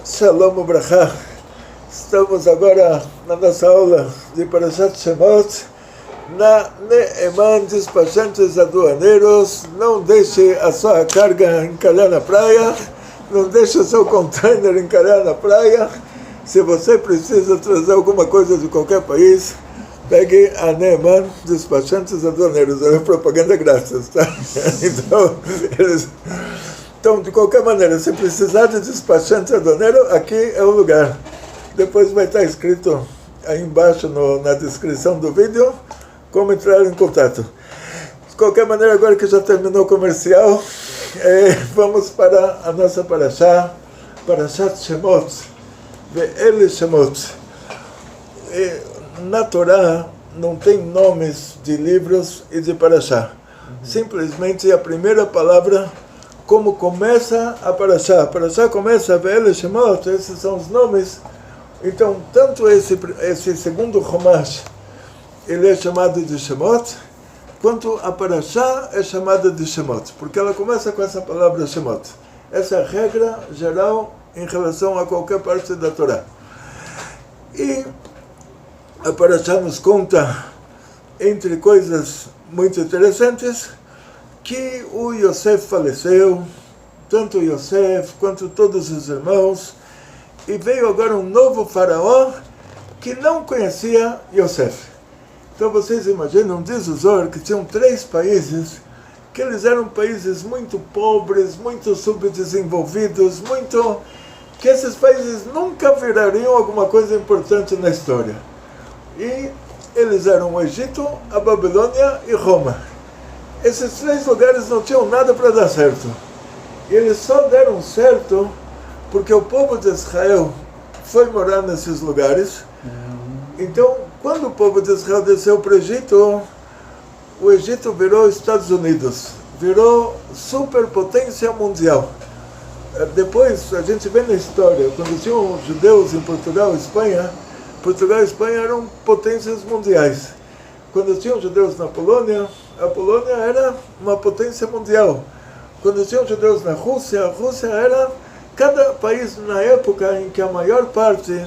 Shalom Ubrachá. Estamos agora na nossa aula de Parashat Shemot, na Neeman, despachantes aduaneiros. Não deixe a sua carga encalhar na praia, não deixe o seu container encalhar na praia. Se você precisa trazer alguma coisa de qualquer país, pegue a Neeman, despachantes aduaneiros. É propaganda grátis, tá? Então, de qualquer maneira, se precisar de despachante aduaneiro, aqui é o lugar. Depois vai estar escrito aí embaixo na descrição do vídeo como entrar em contato. De qualquer maneira, agora que já terminou o comercial, vamos para a nossa Parashá, Parashat Shemot, Ve'ele Shemot. Na Torá não tem nomes de livros e de Parashá. Simplesmente a primeira palavra, como começa a Parashá. A Parashá começa Ve'ele Shemot, esses são os nomes. Então, tanto esse segundo Chumash, ele é chamado de Shemot, quanto a Parashá é chamada de Shemot, porque ela começa com essa palavra Shemot. Essa é a regra geral em relação a qualquer parte da Torá. E a Parashá nos conta, entre coisas muito interessantes, que o Yosef faleceu, tanto Yosef quanto todos os irmãos, e veio agora um novo faraó que não conhecia Yosef. Então vocês imaginam, diz o Zohar, que tinham 3 países, que eles eram países muito pobres, muito subdesenvolvidos, que esses países nunca virariam alguma coisa importante na história. E eles eram o Egito, a Babilônia e Roma. Esses 3 lugares não tinham nada para dar certo. E eles só deram certo porque o povo de Israel foi morar nesses lugares. Então, quando o povo de Israel desceu para o Egito virou Estados Unidos, virou superpotência mundial. Depois, a gente vê na história, quando tinham judeus em Portugal e Espanha eram potências mundiais. Quando tinham judeus na Polônia, a Polônia era uma potência mundial. Quando tinham judeus na Rússia, a Rússia era... Cada país, na época em que a maior parte,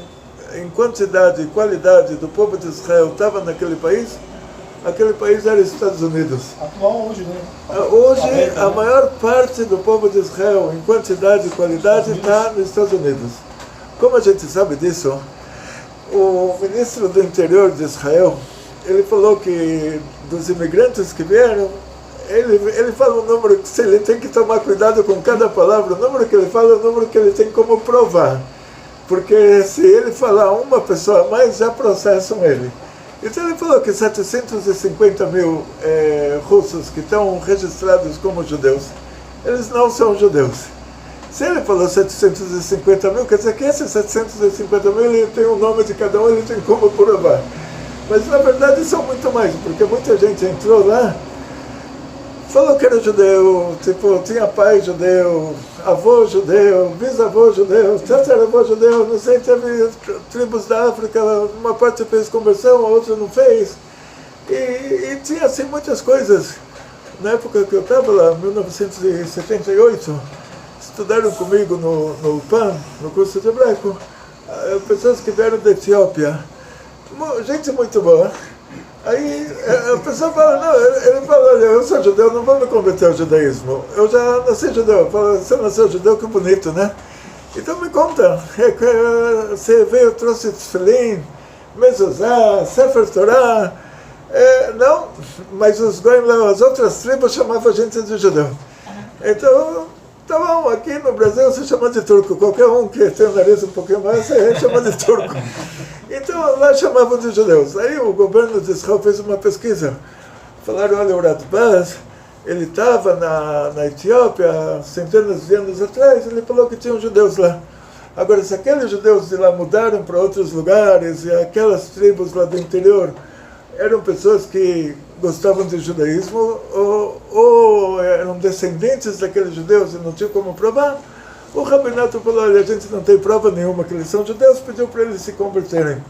em quantidade e qualidade do povo de Israel estava naquele país, aquele país era Estados Unidos. Atual hoje, né? Hoje, a maior parte do povo de Israel, em quantidade e qualidade, está nos Estados Unidos. Como a gente sabe disso, o ministro do interior de Israel, ele falou que dos imigrantes que vieram, ele fala um número que ele tem que tomar cuidado com cada palavra. O número que ele fala é o número que ele tem como provar. Porque se ele falar uma pessoa a mais, já processam ele. Então ele falou que 750 mil russos que estão registrados como judeus, eles não são judeus. Se ele falou 750 mil, quer dizer que esses 750 mil, ele tem o nome de cada um, ele tem como provar. Mas na verdade são muito mais, porque muita gente entrou lá, falou que era judeu, tinha pai judeu, avô judeu, bisavô judeu, tataravô judeu, não sei, teve tribos da África, uma parte fez conversão, a outra não fez. E tinha assim muitas coisas. Na época que eu estava lá, em 1978, estudaram comigo no UPAM, no curso de hebraico, pessoas que vieram da Etiópia, gente muito boa. Aí a pessoa fala, não, ele fala, olha, eu sou judeu, não vou me converter ao judaísmo. Eu já nasci judeu. Fala, você nasceu judeu, que bonito, né? Então me conta, você veio, trouxe Tefilin, Mezuzá, Sefer Torah. Não, mas os goim lá, as outras tribos chamavam a gente de judeu. Então, tá bom, aqui no Brasil se chama de turco. Qualquer um que tem o nariz um pouquinho mais, você chama de turco. Então lá chamavam de judeus. Aí o governo de Israel fez uma pesquisa. Falaram, olha, o Radbaz, ele estava na Etiópia centenas de anos atrás, ele falou que tinham judeus lá. Agora, se aqueles judeus de lá mudaram para outros lugares, e aquelas tribos lá do interior eram pessoas que gostavam de judaísmo, ou eram descendentes daqueles judeus e não tinham como provar, o rabinato falou, olha, a gente não tem prova nenhuma que eles são judeus, pediu para eles se converterem.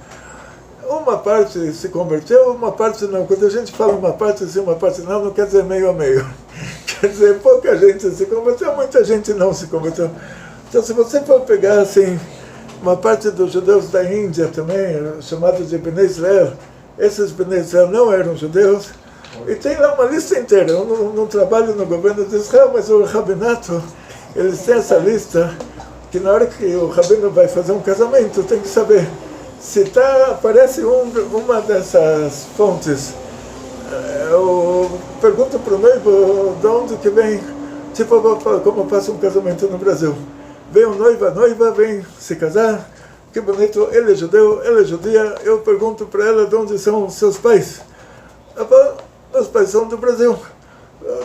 Uma parte se converteu, uma parte não. Quando a gente fala uma parte sim, uma parte não, não quer dizer meio a meio. Quer dizer, pouca gente se converteu, muita gente não se converteu. Então, se você for pegar assim, uma parte dos judeus da Índia também, chamados de Bnei Israel. Esses Bnei Israel não eram judeus. E tem lá uma lista inteira. Eu não trabalho no governo de Israel, mas o rabinato, eles têm essa lista, que na hora que o rabino vai fazer um casamento, tem que saber se aparece uma dessas fontes. Eu pergunto para o noivo de onde que vem, tipo como passa um casamento no Brasil. Vem o noivo, a noiva vem se casar, que bonito, ele é judeu, ela é judia. Eu pergunto para ela de onde são os seus pais. Ela fala, meus pais são do Brasil.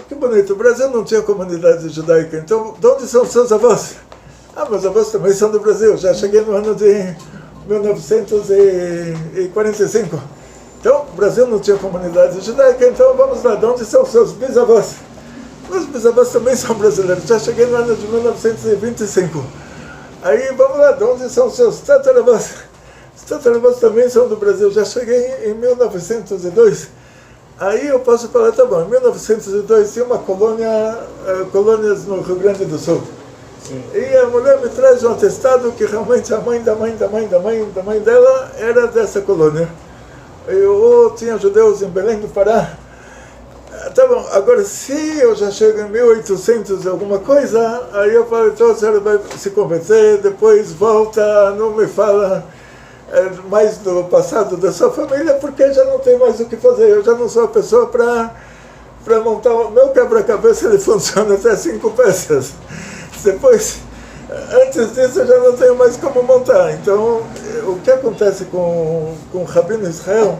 Que bonito, o Brasil não tinha comunidade judaica, então de onde são os seus avós? Meus avós também são do Brasil, já cheguei no ano de 1945. Então, o Brasil não tinha comunidade judaica, então vamos lá, de onde são os seus bisavós? Meus bisavós também são brasileiros, já cheguei no ano de 1925. Aí, vamos lá, de onde são os seus tataravós? Os tataravós também são do Brasil, já cheguei em 1902. Aí eu posso falar, tá bom, em 1902 tinha uma colônias no Rio Grande do Sul. Sim. E a mulher me traz um atestado que realmente a mãe da mãe dela era dessa colônia. Eu tinha judeus em Belém do Pará. Tá bom, agora se eu já chego em 1800 e alguma coisa, aí eu falo, então a senhora vai se converter, depois volta, não me fala mais do passado da sua família, porque já não tem mais o que fazer. Eu já não sou a pessoa para montar o meu quebra-cabeça, ele funciona até 5 peças. Depois, antes disso, eu já não tenho mais como montar. Então, o que acontece com o Rabino Israel,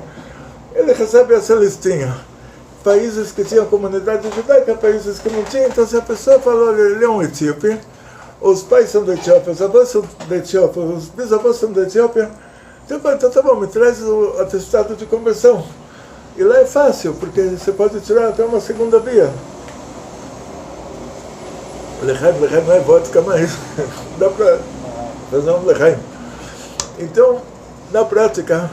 ele recebe essa listinha. Países que tinham comunidade judaica, países que não tinham. Então, se a pessoa fala, olha, ele é um etíope, os pais são da Etiópia, os avós são da Etiópia, os bisavós são da Etiópia, então tá bom, me traz o atestado de conversão. E lá é fácil, porque você pode tirar até uma segunda via. Lechaim não é vodka, mas dá para fazer um lechaim. Então, na prática,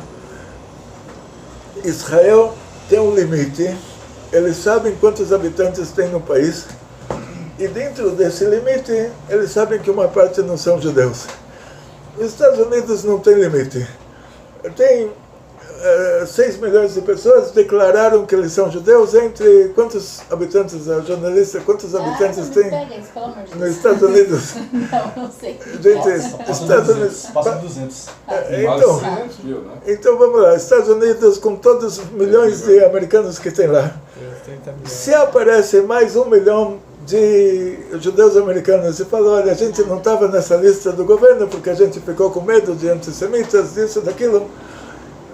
Israel tem um limite, eles sabem quantos habitantes tem no país, e dentro desse limite, eles sabem que uma parte não são judeus. Os Estados Unidos não tem limite. Tem 6 milhões de pessoas declararam que eles são judeus. Entre quantos habitantes, a jornalista, quantos habitantes tem nos Estados Unidos? Não sei. Gente, Estados Unidos... Passa de 200. Então vamos lá, Estados Unidos com todos os milhões de americanos que tem lá. Se aparece mais 1 milhão de judeus americanos e fala, olha, a gente não estava nessa lista do governo porque a gente ficou com medo de antissemitas, disso, daquilo,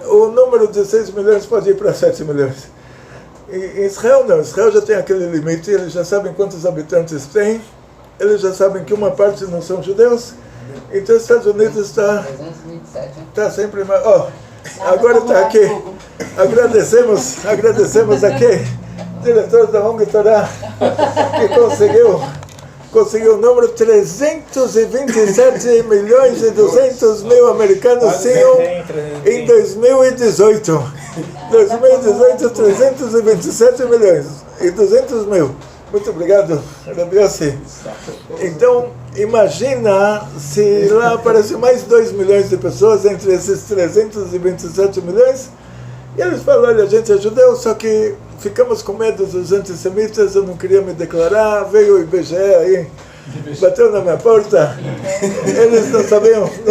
o número de 6 milhões pode ir para 7 milhões. Em Israel não, Israel já tem aquele limite, eles já sabem quantos habitantes tem, eles já sabem que uma parte não são judeus, então os Estados Unidos está sempre mais... agora está aqui, agradecemos aqui, diretor da ONG Torá, que conseguiu o número 327 milhões e 200 mil americanos tinham em 2018. 2018, 327 milhões e 200 mil. Muito obrigado, Rabi Yossi. Então, imagina se lá aparecem mais 2 milhões de pessoas entre esses 327 milhões, e eles falam, olha, a gente é judeu, só que ficamos com medo dos antissemitas, eu não queria me declarar, veio o IBGE aí, bateu na minha porta, eles não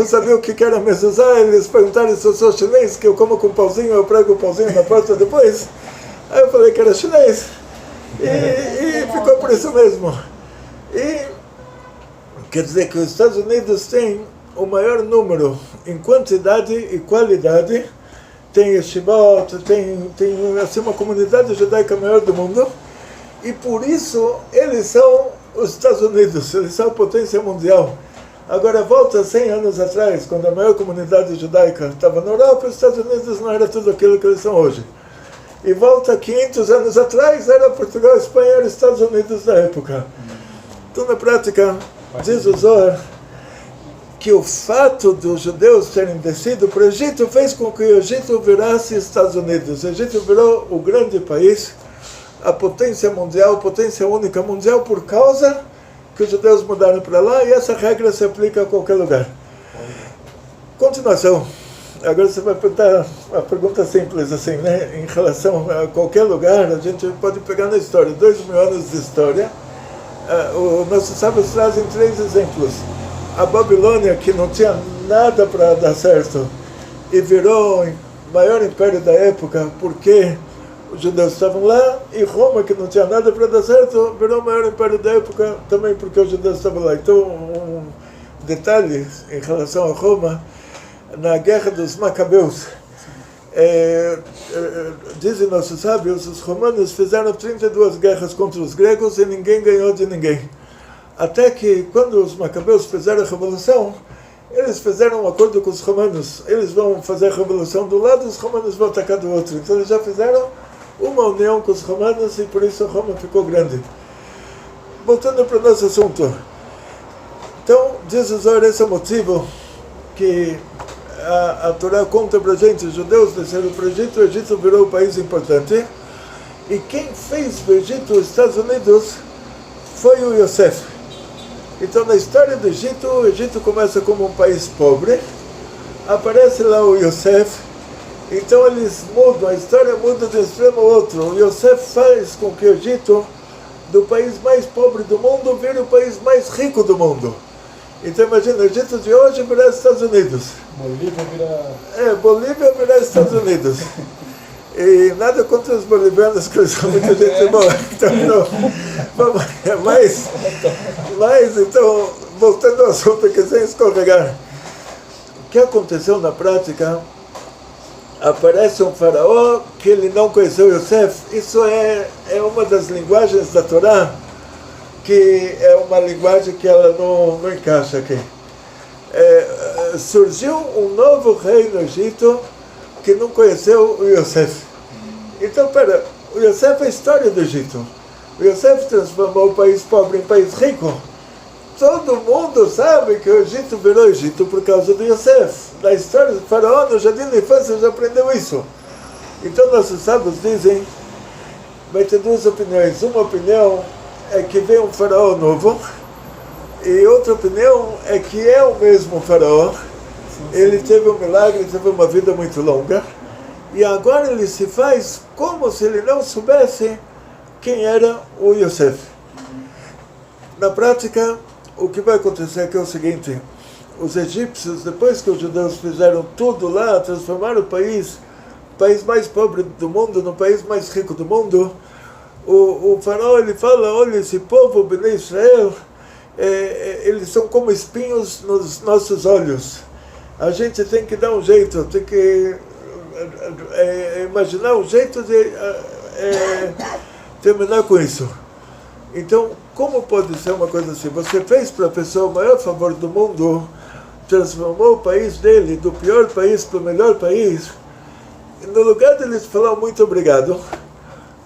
sabiam o que era mezuzá, eles perguntaram se eu sou chinês, que eu como com pauzinho, eu prego o pauzinho na porta depois. Aí eu falei que era chinês, e ficou por isso mesmo. E quer dizer que os Estados Unidos têm o maior número em quantidade e qualidade, tem yeshivot, tem assim, uma comunidade judaica maior do mundo, e por isso eles são os Estados Unidos, eles são a potência mundial. Agora volta 100 anos atrás, quando a maior comunidade judaica estava na Europa, os Estados Unidos não era tudo aquilo que eles são hoje. E volta 500 anos atrás, era Portugal, Espanha, era os Estados Unidos da época. Então na prática, diz o Zohar, que o fato dos judeus terem descido para o Egito fez com que o Egito virasse Estados Unidos. O Egito virou o grande país, a potência mundial, a potência única mundial, por causa que os judeus mudaram para lá, e essa regra se aplica a qualquer lugar. Continuação. Agora você vai perguntar uma pergunta simples assim, né? Em relação a qualquer lugar, a gente pode pegar na história, 2000 anos de história. Os nossos sábios trazem 3 exemplos. A Babilônia, que não tinha nada para dar certo, e virou o maior império da época, porque os judeus estavam lá, e Roma, que não tinha nada para dar certo, virou o maior império da época, também porque os judeus estavam lá. Então, um detalhe em relação a Roma, na guerra dos Macabeus, dizem nossos sábios, os romanos fizeram 32 guerras contra os gregos e ninguém ganhou de ninguém. Até que, quando os Macabeus fizeram a revolução, eles fizeram um acordo com os romanos. Eles vão fazer a revolução do lado, os romanos vão atacar do outro. Então eles já fizeram uma união com os romanos e por isso Roma ficou grande. Voltando para o nosso assunto. Então, diz o Zohar, esse é o motivo que a Torá conta para a gente, os judeus desceram para o Egito virou um país importante, e quem fez do Egito os Estados Unidos foi o Yosef. Então, na história do Egito, o Egito começa como um país pobre, aparece lá o Yosef, então eles mudam, a história muda de um extremo ao outro. O Yosef faz com que o Egito, do país mais pobre do mundo, vire o país mais rico do mundo. Então imagina, o Egito de hoje virar Estados Unidos. Bolívia virar Estados Unidos. E nada contra os bolivianos, que eles são muita gente boa. Então, mas, então, voltando ao assunto aqui, sem escorregar. O que aconteceu na prática? Aparece um faraó que ele não conheceu Yosef. Isso é uma das linguagens da Torá, que é uma linguagem que ela não encaixa aqui. Surgiu um novo rei no Egito que não conheceu o Yosef. Então, o Yosef é a história do Egito. O Yosef transformou o país pobre em país rico. Todo mundo sabe que o Egito virou Egito por causa do Yosef. Na história do faraó, no jardim da infância, já aprendeu isso. Então, nossos sábios dizem, vai ter 2 opiniões. Uma opinião é que veio um faraó novo, e outra opinião é que é o mesmo faraó. Ele teve um milagre, teve uma vida muito longa, e agora ele se faz como se ele não soubesse quem era o Yosef. Na prática, o que vai acontecer aqui é o seguinte: os egípcios, depois que os judeus fizeram tudo lá, transformaram o país mais pobre do mundo no país mais rico do mundo, o faraó ele fala, olha, esse povo, Bnei Israel, eles são como espinhos nos nossos olhos. A gente tem que dar um jeito, tem que imaginar um jeito de terminar com isso. Então, como pode ser uma coisa assim? Você fez para a pessoa o maior favor do mundo, transformou o país dele do pior país para o melhor país, e no lugar de eles falar muito obrigado,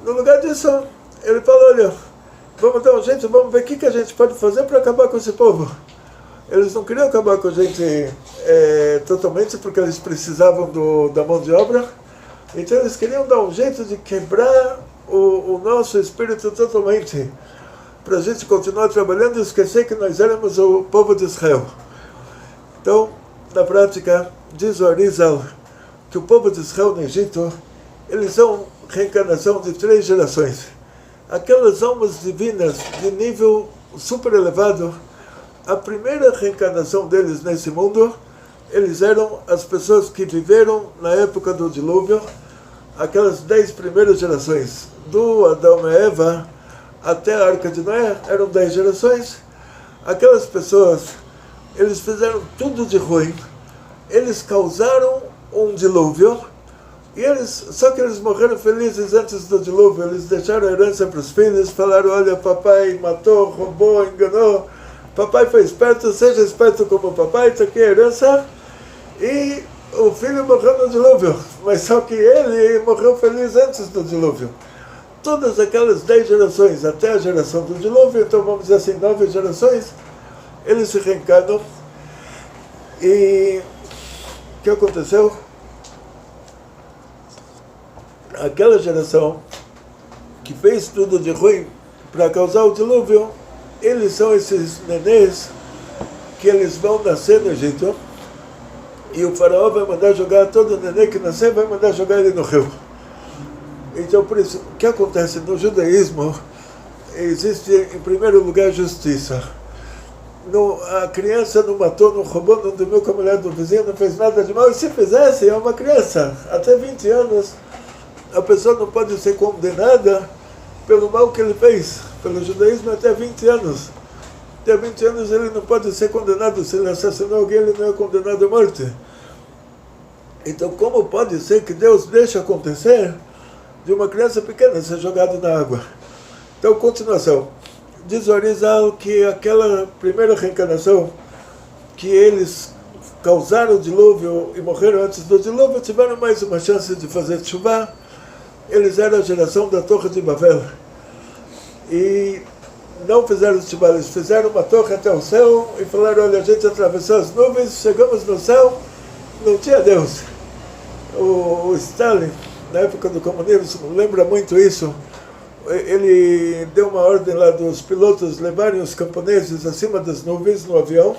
no lugar disso, ele falou, olha, vamos dar um jeito, vamos ver o que a gente pode fazer para acabar com esse povo. Eles não queriam acabar com a gente totalmente, porque eles precisavam da mão de obra. Então eles queriam dar um jeito de quebrar o nosso espírito totalmente, para a gente continuar trabalhando e esquecer que nós éramos o povo de Israel. Então, na prática, diz o Arizal que o povo de Israel no Egito, eles são reencarnação de 3 gerações. Aquelas almas divinas de nível super elevado, a primeira reencarnação deles nesse mundo, eles eram as pessoas que viveram na época do dilúvio, aquelas 10 primeiras gerações, do Adão e Eva até a Arca de Noé, eram 10 gerações. Aquelas pessoas, eles fizeram tudo de ruim, eles causaram um dilúvio, só que eles morreram felizes antes do dilúvio. Eles deixaram a herança para os filhos, falaram, olha, papai matou, roubou, enganou, papai foi esperto, seja esperto como o papai, está aqui a herança. E o filho morreu no dilúvio, mas só que ele morreu feliz antes do dilúvio. Todas aquelas 10 gerações, até a geração do dilúvio, então vamos dizer assim, 9 gerações, eles se reencarnam. E o que aconteceu? Aquela geração que fez tudo de ruim para causar o dilúvio, eles são esses nenês que eles vão nascer no Egito, e o faraó vai mandar jogar todo o neném que nascer, vai mandar jogar ele no rio. Então, por isso, o que acontece no judaísmo, existe, em primeiro lugar, justiça. A criança não matou, não roubou, não dormiu com a mulher do vizinho, não fez nada de mal, e se fizesse, é uma criança. Até 20 anos, a pessoa não pode ser condenada pelo mal que ele fez. Pelo judaísmo, até 20 anos. Até 20 anos ele não pode ser condenado. Se ele assassinou alguém, ele não é condenado à morte. Então, como pode ser que Deus deixe acontecer de uma criança pequena ser jogada na água? Então, continuação. Diz o Arizal que aquela primeira reencarnação, que eles causaram o dilúvio e morreram antes do dilúvio, tiveram mais uma chance de fazer tshuva. Eles eram a geração da Torre de Babel. E não fizeram tshuva, eles fizeram uma torre até o céu e falaram, olha, a gente atravessou as nuvens, chegamos no céu, não tinha Deus. O Stalin, na época do comunismo, lembra muito isso. Ele deu uma ordem lá dos pilotos levarem os camponeses acima das nuvens no avião,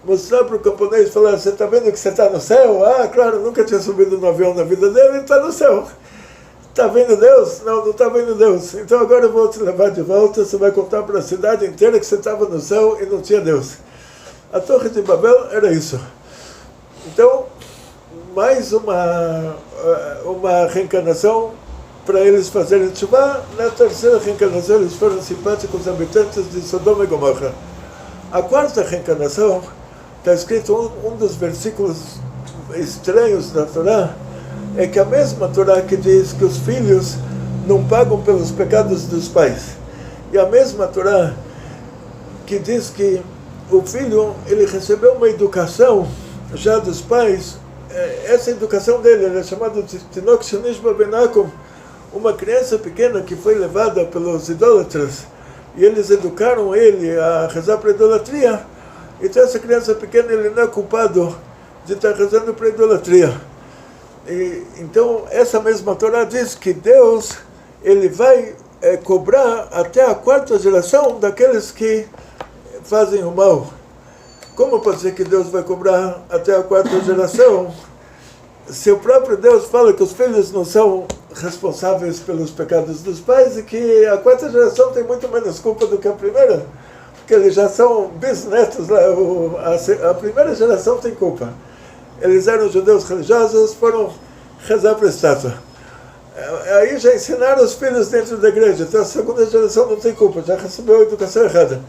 mostrar para o camponês e falar, você está vendo que você está no céu? Ah, claro, nunca tinha subido no avião na vida dele, ele está no céu. Está vendo Deus? Não, não está vendo Deus. Então agora eu vou te levar de volta, você vai contar para a cidade inteira que você estava no céu e não tinha Deus. A Torre de Babel era isso. Então, mais uma reencarnação para eles fazerem tshuva. Na terceira reencarnação eles foram simpáticos habitantes de Sodoma e Gomorra. A quarta reencarnação, está escrito um dos versículos estranhos da Torá, é que a mesma Torá que diz que os filhos não pagam pelos pecados dos pais, e a mesma Torá que diz que o filho ele recebeu uma educação já dos pais, essa educação dele é chamada de Tinok Shenishba Benakum, uma criança pequena que foi levada pelos idólatras, e eles educaram ele a rezar para a idolatria. Então essa criança pequena ele não é culpado de estar rezando para a idolatria. Então, essa mesma Torá diz que Deus ele vai cobrar até a quarta geração daqueles que fazem o mal. Como pode ser que Deus vai cobrar até a quarta geração se o próprio Deus fala que os filhos não são responsáveis pelos pecados dos pais e que a quarta geração tem muito menos culpa do que a primeira? Porque eles já são bisnetos, a primeira geração tem culpa. Eles eram judeus religiosos, foram rezar para a estátua. Aí já ensinaram os filhos dentro da igreja. Então a segunda geração não tem culpa, já recebeu a educação errada.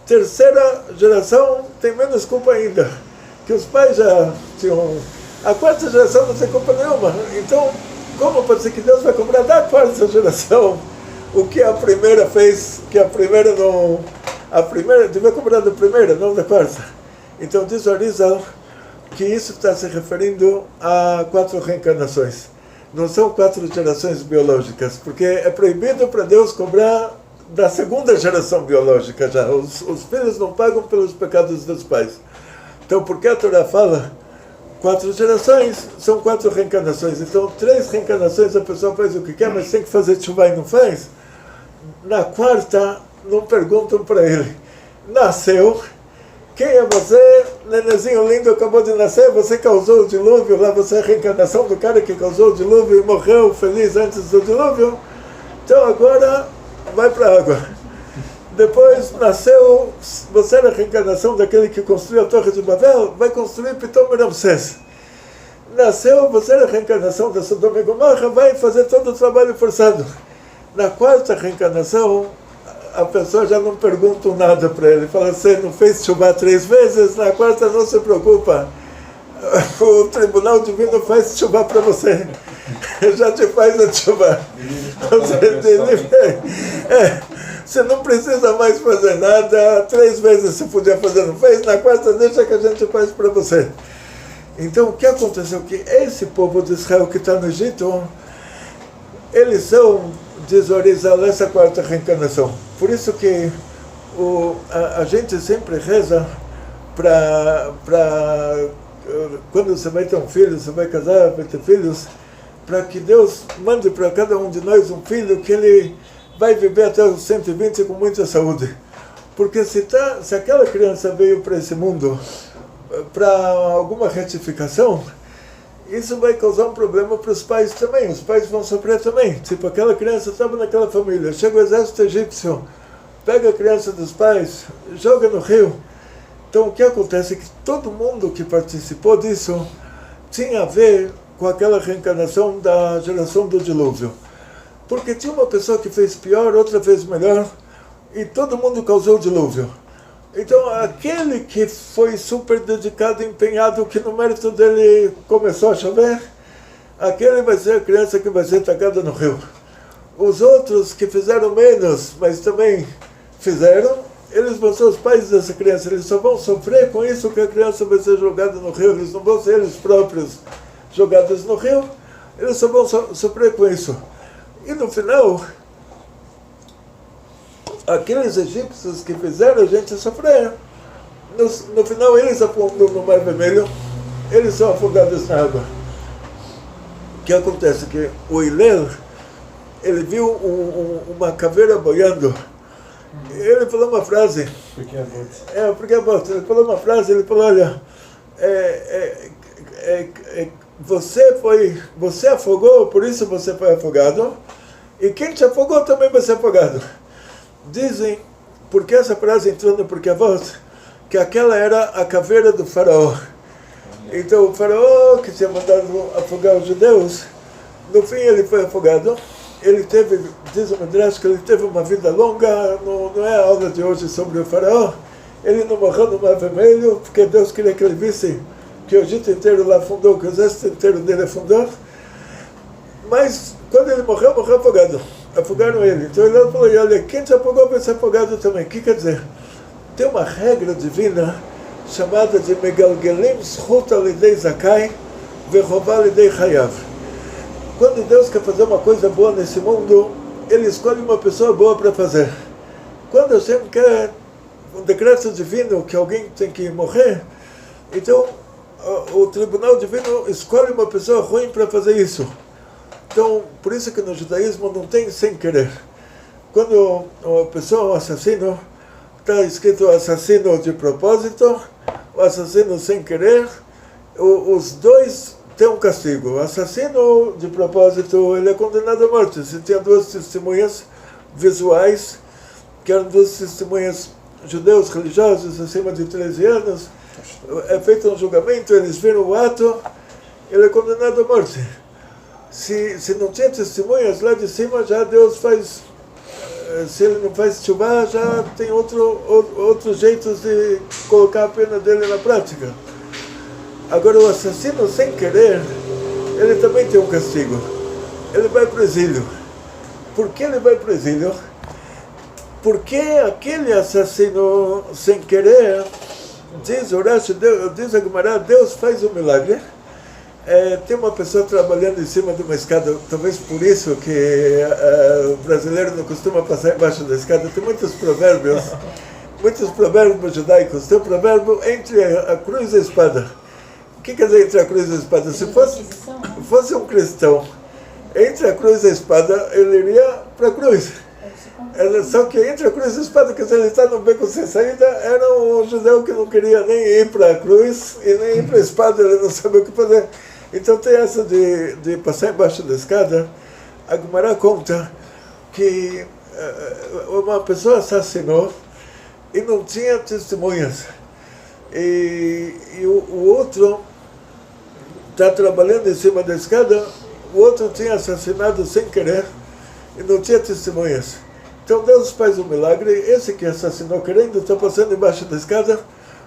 Terceira geração tem menos culpa ainda, que os pais já tinham. A quarta geração não tem culpa nenhuma. Então, como pode ser que Deus vai cobrar da quarta geração o que a primeira fez, que a primeira não... A primeira devia cobrar da primeira, não da quarta. Então diz o Arizal que isso está se referindo a 4 reencarnações. Não são 4 gerações biológicas, porque é proibido para Deus cobrar da segunda geração biológica já. Os filhos não pagam pelos pecados dos pais. Então, porque a Torá fala 4 gerações, são 4 reencarnações. Então, 3 reencarnações a pessoa faz o que quer, mas tem que fazer tshuva e não faz. Na quarta, não perguntam para ele. Nasceu. Quem é você? Nenenzinho lindo, acabou de nascer, você causou o dilúvio, lá você é a reencarnação do cara que causou o dilúvio e morreu feliz antes do dilúvio. Então agora vai para a água. Depois nasceu, você era a reencarnação daquele que construiu a Torre de Babel, vai construir Pitom e Ramsés. Nasceu, você era a reencarnação da Sodoma e Gomorra, vai fazer todo o trabalho forçado. Na quarta reencarnação, a pessoa já não pergunta nada para ele. Fala, você não fez tshuva 3 vezes, na quarta não se preocupa. O tribunal divino faz tshuva para você. Já te faz a tshuva. Você não precisa mais fazer nada. 3 vezes você podia fazer, não fez. Na quarta deixa que a gente faz para você. Então o que aconteceu? Que esse povo de Israel que está no Egito, eles são, diz o Arizal, essa quarta reencarnação. Por isso que a gente sempre reza para quando você vai ter um filho, você vai casar, vai ter filhos, para que Deus mande para cada um de nós um filho que ele vai viver até os 120 com muita saúde. Porque se aquela criança veio para esse mundo para alguma retificação, isso vai causar um problema para os pais também. Os pais vão sofrer também. Tipo, aquela criança estava naquela família, chega o exército egípcio, pega a criança dos pais, joga no rio. Então o que acontece é que todo mundo que participou disso tinha a ver com aquela reencarnação da geração do dilúvio. Porque tinha uma pessoa que fez pior, outra fez melhor, e todo mundo causou o dilúvio. Então, aquele que foi super dedicado, empenhado, que no mérito dele começou a chover, aquele vai ser a criança que vai ser tacada no rio. Os outros que fizeram menos, mas também fizeram, eles vão ser os pais dessa criança. Eles só vão sofrer com isso que a criança vai ser jogada no rio. Eles não vão ser eles próprios jogados no rio, eles só vão sofrer com isso. E no final, aqueles egípcios que fizeram a gente sofrer, no final eles afundam no Mar Vermelho, eles são afogados na água. O que acontece? Que o Hillel, ele viu uma caveira boiando. Ele falou uma frase. Porque é bom. Ele falou uma frase, ele falou, olha, você afogou, por isso você foi afogado, e quem te afogou também vai ser afogado. Dizem, porque essa frase entrou no Porquê Avot, que aquela era a caveira do faraó. Então o faraó que tinha mandado afogar os judeus, no fim ele foi afogado. Ele teve, diz o Midrash, que ele teve uma vida longa, não é a aula de hoje sobre o faraó. Ele não morreu no Mar Vermelho, porque Deus queria que ele visse que o Egito inteiro lá afundou, que o exército inteiro dele afundou. Mas quando ele morreu afogado. Afogaram ele. Então ele falou, olha, quem te afogou vai ser afogado também. O que quer dizer? Tem uma regra divina chamada de Megalgelim Zchut Alidei Zakai Vehová Alidei Chayav. Quando Deus quer fazer uma coisa boa nesse mundo, Ele escolhe uma pessoa boa para fazer. Quando Hashem quer um decreto divino que alguém tem que morrer, então o tribunal divino escolhe uma pessoa ruim para fazer isso. Então, por isso que no judaísmo não tem sem querer. Quando uma pessoa, um assassino, está escrito assassino de propósito, o assassino sem querer, os dois têm um castigo. O assassino de propósito, ele é condenado à morte. Se tinha duas testemunhas visuais, que eram duas testemunhas judeus religiosos acima de 13 anos, é feito um julgamento, eles viram o ato, ele é condenado à morte. Se não tinha testemunhas, lá de cima já Deus faz, se ele não faz chuva, já tem outros jeitos de colocar a pena dele na prática. Agora o assassino sem querer, ele também tem um castigo. Ele vai para o exílio. Por que ele vai para o exílio? Porque aquele assassino sem querer, diz Horácio, diz a Gumará, Deus faz um milagre. Tem uma pessoa trabalhando em cima de uma escada, talvez por isso que o brasileiro não costuma passar embaixo da escada. Tem muitos provérbios judaicos. Tem um provérbio entre a cruz e a espada. O que quer dizer entre a cruz e a espada? Se fosse um cristão, entre a cruz e a espada, ele iria para a cruz. Só que entre a cruz e a espada, quer dizer, ele está no beco sem saída, era um judeu que não queria nem ir para a cruz e nem ir para a espada, ele não sabia o que fazer. Então tem essa de passar embaixo da escada. A Gumará conta que uma pessoa assassinou e não tinha testemunhas. E o outro está trabalhando em cima da escada, o outro tinha assassinado sem querer e não tinha testemunhas. Então Deus faz um milagre, esse que assassinou querendo está passando embaixo da escada,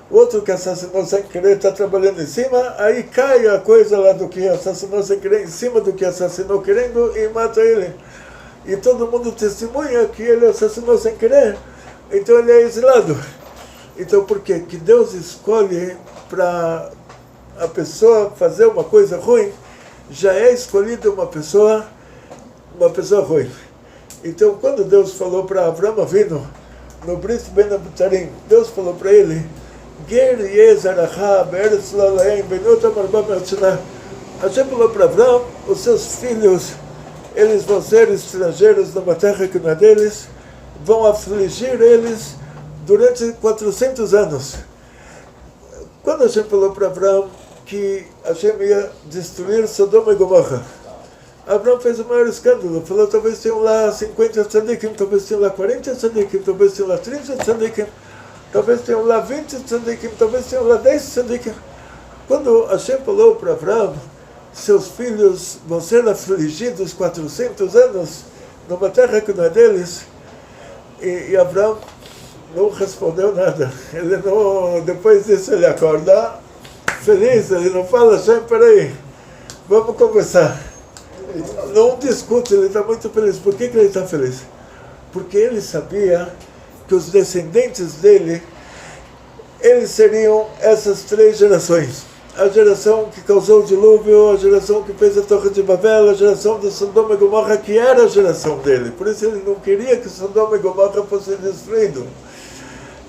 o outro que assassinou sem querer está trabalhando em cima, aí cai a coisa lá do que assassinou sem querer em cima do que assassinou querendo e mata ele. E todo mundo testemunha que ele assassinou sem querer, então ele é exilado. Então por quê? Que Deus escolhe para a pessoa fazer uma coisa ruim, já é escolhida uma pessoa ruim. Então quando Deus falou para Avraham Avinu, no Brit Ben Abutarim, Deus falou para ele, Hashem falou para Avraham, os seus filhos, eles vão ser estrangeiros numa terra que não é deles, vão afligir eles durante 400 anos. Quando Hashem falou para Abraão que Hashem ia destruir Sodoma e Gomorra, Abraão fez o maior escândalo, falou talvez tenham lá 50 tzadikim, talvez tenham lá 40 tzadikim, talvez tenham lá 30 tzadikim, talvez tenham lá 20 tzadikim, talvez tenham lá 10 tzadikim. Quando Hashem falou para Abraão, seus filhos vão ser afligidos 400 anos numa terra que não é deles, e Abraão não respondeu nada. Ele não, depois disso ele acorda feliz, ele não fala, Hashem, peraí, vamos conversar. Não discute, ele está muito feliz. Por que ele está feliz? Porque ele sabia que os descendentes dele, eles seriam essas 3 gerações. A geração que causou o dilúvio, a geração que fez a Torre de Babel, a geração de Sodoma e Gomorra, que era a geração dele. Por isso ele não queria que Sodoma e Gomorra fosse destruído.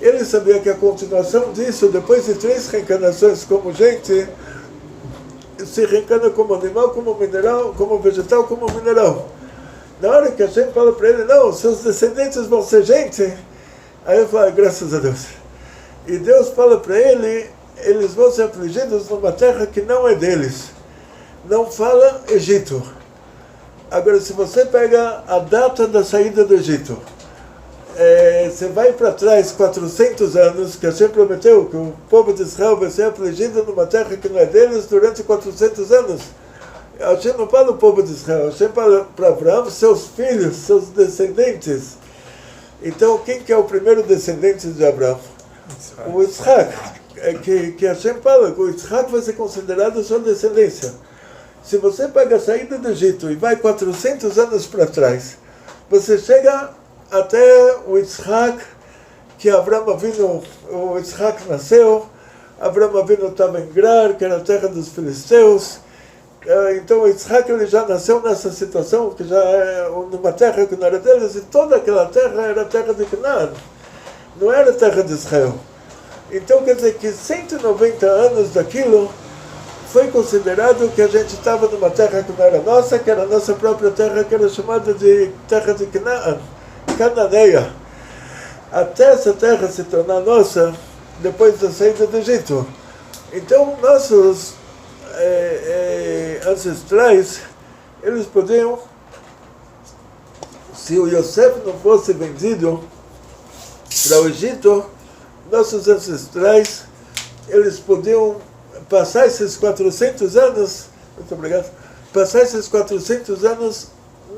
Ele sabia que a continuação disso, depois de 3 reencarnações como gente, se reencarna como animal, como mineral, como vegetal, como mineral. Na hora que a gente fala para ele, não, seus descendentes vão ser gente, aí ele fala, graças a Deus. E Deus fala para ele, eles vão ser afligidos numa terra que não é deles. Não fala Egito. Agora, se você pega a data da saída do Egito, você vai para trás 400 anos, que Hashem prometeu que o povo de Israel vai ser afligido numa terra que não é deles durante 400 anos. Hashem não fala o povo de Israel, Hashem fala para Abraão, seus filhos, seus descendentes. Então, quem que é o primeiro descendente de Abraão? O Yitzhak. Que Hashem fala que o Yitzhak vai ser considerado sua descendência. Se você pega a saída do Egito e vai 400 anos para trás, você chega até o Yitzhak, que Abraão Avinu, o Yitzhak nasceu, Abraão Avinu estava em Gerar, que era a terra dos filisteus. Então o Yitzhak ele já nasceu nessa situação, que já é numa terra que não era deles, e toda aquela terra era a terra de Canaã, não era a terra de Israel. Então quer dizer que 190 anos daquilo foi considerado que a gente estava numa terra que não era nossa, que era a nossa própria terra, que era chamada de terra de Canaã, Cananeia, até essa terra se tornar nossa depois da saída do Egito. Então nossos ancestrais, eles podiam, se o Yosef não fosse vendido para o Egito, nossos ancestrais, eles podiam passar esses 400 anos, muito obrigado, passar esses 400 anos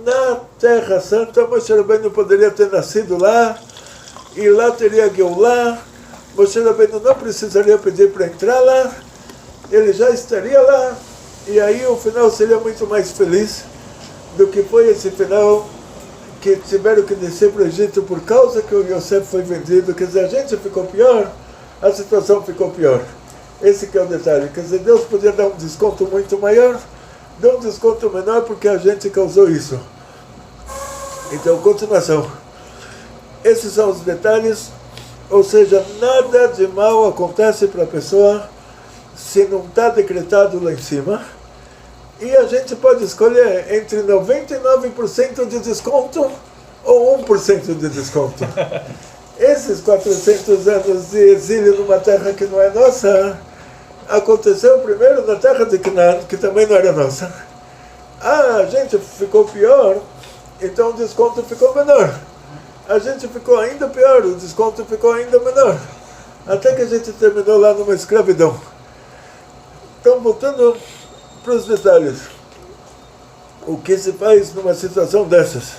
na Terra Santa. Moshe Rabbeinu poderia ter nascido lá, e lá teria Geulah. Moshe Rabbeinu não precisaria pedir para entrar lá, ele já estaria lá, e aí o final seria muito mais feliz do que foi esse final que tiveram que descer para o Egito por causa que o Yosef foi vendido. Quer dizer, a gente ficou pior, a situação ficou pior. Esse que é o detalhe. Quer dizer, Deus podia dar um desconto muito maior, deu um desconto menor porque a gente causou isso. Então, continuação. Esses são os detalhes, ou seja, nada de mal acontece para a pessoa se não está decretado lá em cima. E a gente pode escolher entre 99% de desconto ou 1% de desconto. Esses 400 anos de exílio numa terra que não é nossa, aconteceu primeiro na terra de Canaã, que também não era nossa. A gente ficou pior, então o desconto ficou menor. A gente ficou ainda pior, o desconto ficou ainda menor. Até que a gente terminou lá numa escravidão. Então, voltando para os detalhes. O que se faz numa situação dessas?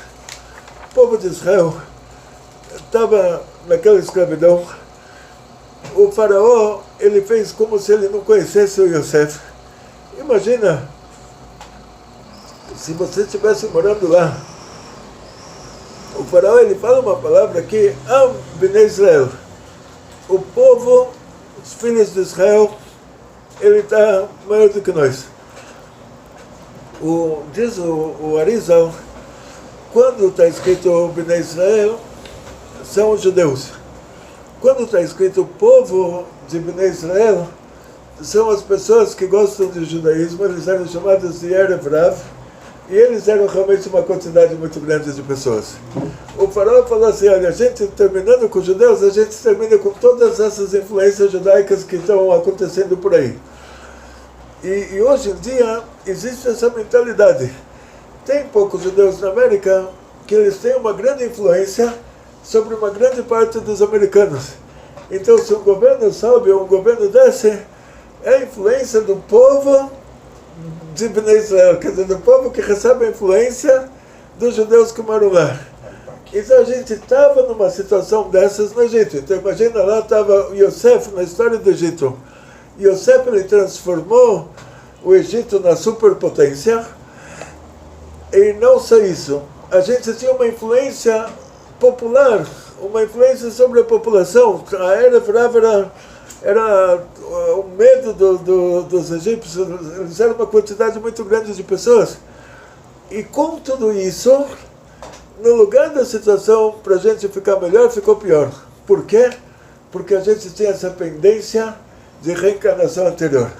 O povo de Israel estava naquela escravidão. O faraó, ele fez como se ele não conhecesse o Yosef. Imagina se você estivesse morando lá. O faraó, ele fala uma palavra aqui, Am Bnei Israel. O povo, os filhos de Israel, ele está maior do que nós. Diz o Arizal, quando está escrito Bnei Israel, são os judeus. Quando está escrito o povo de Bnei Israel, são as pessoas que gostam do judaísmo, eles eram chamados de Erev Rav, E eles eram realmente uma quantidade muito grande de pessoas. O faraó falou assim, olha, a gente terminando com os judeus, a gente termina com todas essas influências judaicas que estão acontecendo por aí. E hoje em dia existe essa mentalidade. Tem poucos judeus na América que eles têm uma grande influência sobre uma grande parte dos americanos. Então, se um governo sobe ou um governo desce, é a influência do povo de Bnei Israel, quer dizer, do povo que recebe a influência dos judeus que moram lá. Então a gente estava numa situação dessas no Egito. Então imagina, lá estava Yosef na história do Egito. Yosef, ele transformou o Egito na superpotência. E não só isso, a gente tinha uma influência popular, uma influência sobre a população. A era brava era o medo dos egípcios, eles eram uma quantidade muito grande de pessoas. E com tudo isso, no lugar da situação para a gente ficar melhor, ficou pior. Por quê? Porque a gente tinha essa pendência de reencarnação anterior.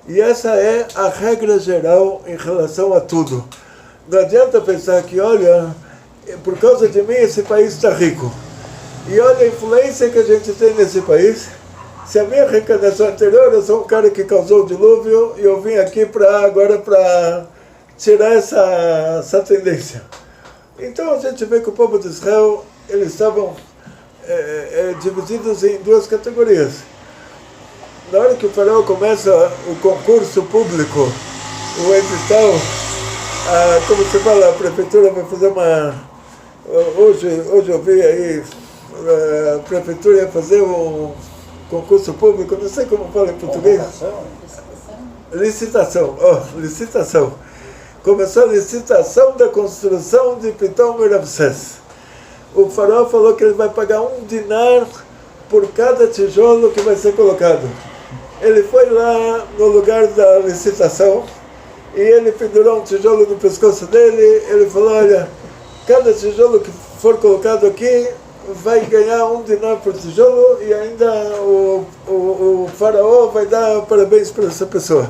E essa é a regra geral em relação a tudo. Não adianta pensar que, olha, por causa de mim esse país está rico. E olha a influência que a gente tem nesse país. Se a minha reencarnação anterior, eu sou um cara que causou o dilúvio e eu vim aqui agora para tirar essa tendência. Então a gente vê que o povo de Israel, eles estavam divididos em duas categorias. Na hora que o faraó começa o concurso público, o edital, como se fala, a prefeitura vai fazer hoje eu vi aí, a prefeitura ia fazer um concurso público, não sei como fala em português. Licitação. Licitação. Começou a licitação da construção de Pitom e Ramsés. O faraó falou que ele vai pagar 1 dinar por cada tijolo que vai ser colocado. Ele foi lá no lugar da licitação e ele pendurou um tijolo no pescoço dele. Ele falou, olha, cada tijolo que for colocado aqui vai ganhar 1 dinar por tijolo e ainda o faraó vai dar parabéns para essa pessoa.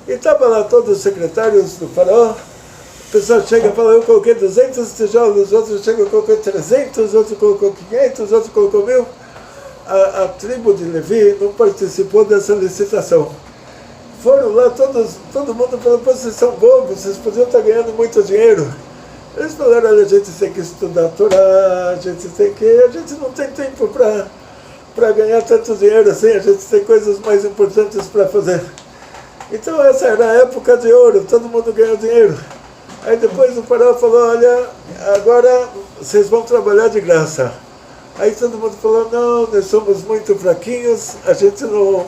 E estava lá todos os secretários do faraó. O pessoal chega e fala, eu coloquei 200 tijolos, outros chegam e colocou 300, outro colocou 500, outro colocou 1000. A tribo de Levi não participou dessa licitação. Foram lá, todo mundo falou, vocês são bobos, vocês podiam estar ganhando muito dinheiro. Eles falaram, olha, a gente tem que estudar a Torá, a gente não tem tempo para ganhar tanto dinheiro assim, a gente tem coisas mais importantes para fazer. Então essa era a época de ouro, todo mundo ganhou dinheiro. Aí depois o faraó falou, olha, agora vocês vão trabalhar de graça. Aí todo mundo falou, não, nós somos muito fraquinhos, a gente não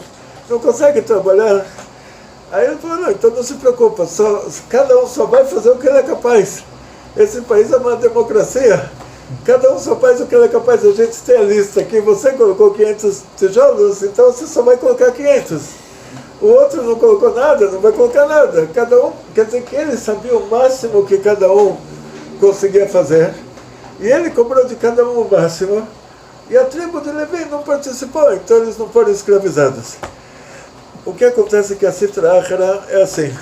consegue trabalhar. Aí ele falou, não, então não se preocupa, cada um só vai fazer o que ele é capaz. Esse país é uma democracia, cada um só faz o que ele é capaz. A gente tem a lista aqui, você colocou 500 tijolos, então você só vai colocar 500. O outro não colocou nada, não vai colocar nada. Cada um, quer dizer que ele sabia o máximo que cada um conseguia fazer. E ele cobrou de cada um o máximo. E a tribo de Levi não participou, então eles não foram escravizados. O que acontece é que a Sitra Achra é assim.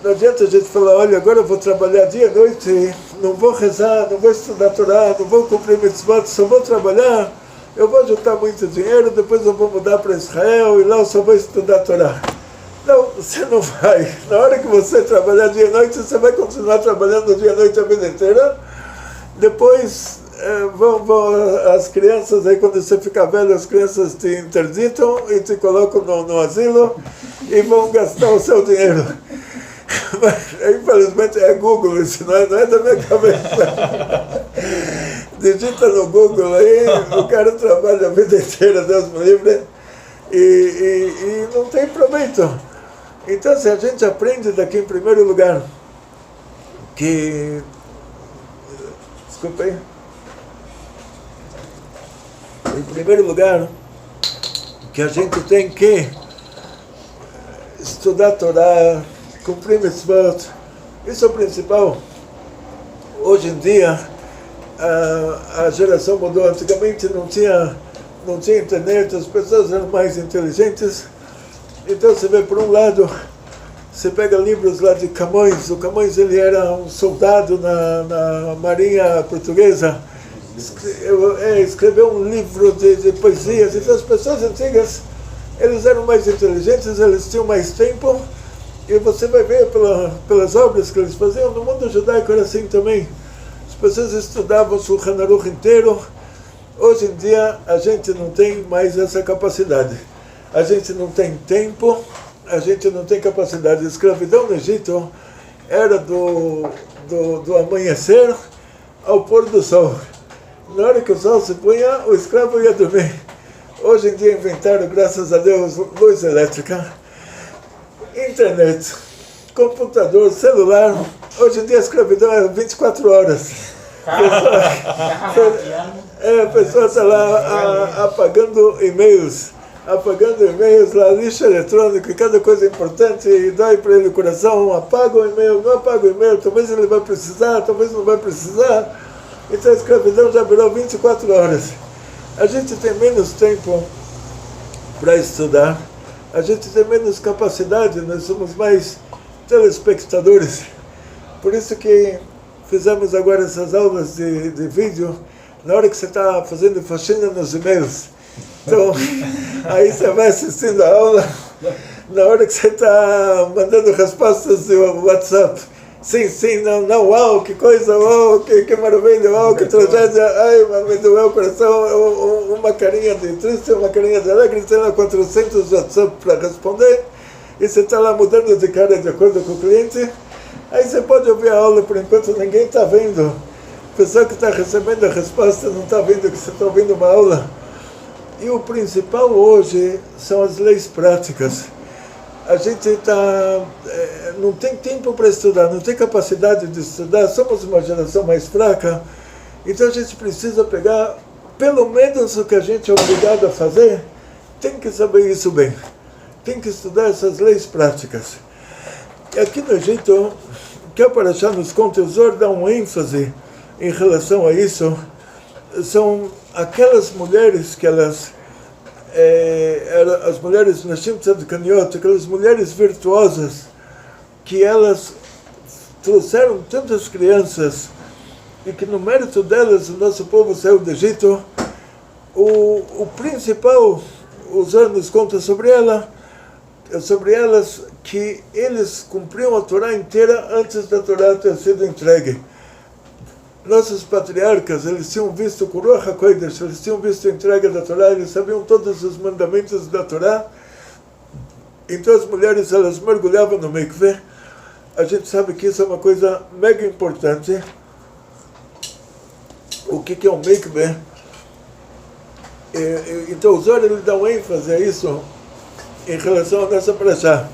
Não adianta a gente falar, olha, agora eu vou trabalhar dia e noite, não vou rezar, não vou estudar Torá, não vou cumprir mitzvot, só vou trabalhar, eu vou juntar muito dinheiro, depois eu vou mudar para Israel e lá eu só vou estudar Torá. Não, você não vai. Na hora que você trabalhar dia e noite, você vai continuar trabalhando dia e noite a vida inteira. Depois vão as crianças, aí quando você ficar velho, as crianças te interditam e te colocam no asilo e vão gastar o seu dinheiro. Mas, infelizmente é Google, isso não é da minha cabeça. Digita no Google aí, o cara trabalha a vida inteira, Deus me livre, e não tem proveito. Então, se a gente aprende daqui em primeiro lugar que... Desculpa aí. Em primeiro lugar, que a gente tem que estudar a Torá, cumprir mitzvot, isso é o principal. Hoje em dia, a geração mudou. Antigamente não tinha internet, as pessoas eram mais inteligentes. Então você vê, por um lado, Você pega livros lá de Camões. O Camões ele era um soldado na Marinha Portuguesa. Escreveu um livro de poesias. Então as pessoas antigas, eles eram mais inteligentes, eles tinham mais tempo. E você vai ver pelas obras que eles faziam. No mundo judaico era assim também. As pessoas estudavam o Shulchan Aruch inteiro. Hoje em dia a gente não tem mais essa capacidade. A gente não tem tempo, a gente não tem capacidade. A escravidão no Egito era do amanhecer ao pôr do sol. Na hora que o sol se punha, o escravo ia dormir. Hoje em dia inventaram, graças a Deus, luz elétrica, internet, computador, celular. Hoje em dia a escravidão é 24 horas. A pessoa está lá apagando e-mails lá, lixo eletrônico, e cada coisa importante, e dói para ele o coração, apaga o e-mail, não apaga o e-mail, talvez ele vai precisar, talvez não vai precisar. Então a escravidão já virou 24 horas. A gente tem menos tempo para estudar, a gente tem menos capacidade, nós somos mais telespectadores. Por isso que fizemos agora essas aulas de vídeo, na hora que você está fazendo faxina nos e-mails. Então, aí você vai assistindo a aula, na hora que você está mandando respostas do WhatsApp. Sim, sim, não, uau, que coisa, uau, que maravilha, uau, que tragédia, ai, me doeu o coração, uma carinha de triste, uma carinha de alegre, tem lá 400 WhatsApp para responder, e você está lá mudando de cara de acordo com o cliente. Aí você pode ouvir a aula, por enquanto ninguém está vendo. A pessoa que está recebendo a resposta não está vendo que você está ouvindo uma aula. E o principal hoje são as leis práticas. A gente não tem tempo para estudar, não tem capacidade de estudar, somos uma geração mais fraca, então a gente precisa pegar, pelo menos o que a gente é obrigado a fazer, tem que saber isso bem, tem que estudar essas leis práticas. E aqui no Egito, o que a Parashá nos conta, o Zohar dá um ênfase em relação a isso, são aquelas mulheres que elas, as mulheres Nashim Tzadkaniot, aquelas mulheres virtuosas, que elas trouxeram tantas crianças, e que no mérito delas o nosso povo saiu do Egito. O principal, o Zohar nos conta sobre elas, que eles cumpriam a Torá inteira antes da Torá ter sido entregue. Nossos patriarcas, eles tinham visto o Ruach HaKodesh, eles tinham visto a entrega da Torá, eles sabiam todos os mandamentos da Torá. Então as mulheres, elas mergulhavam no mikveh. A gente sabe que isso é uma coisa mega importante. O que é um mikveh? Então o Zohar, ele dá um ênfase a isso em relação a nossa parashá.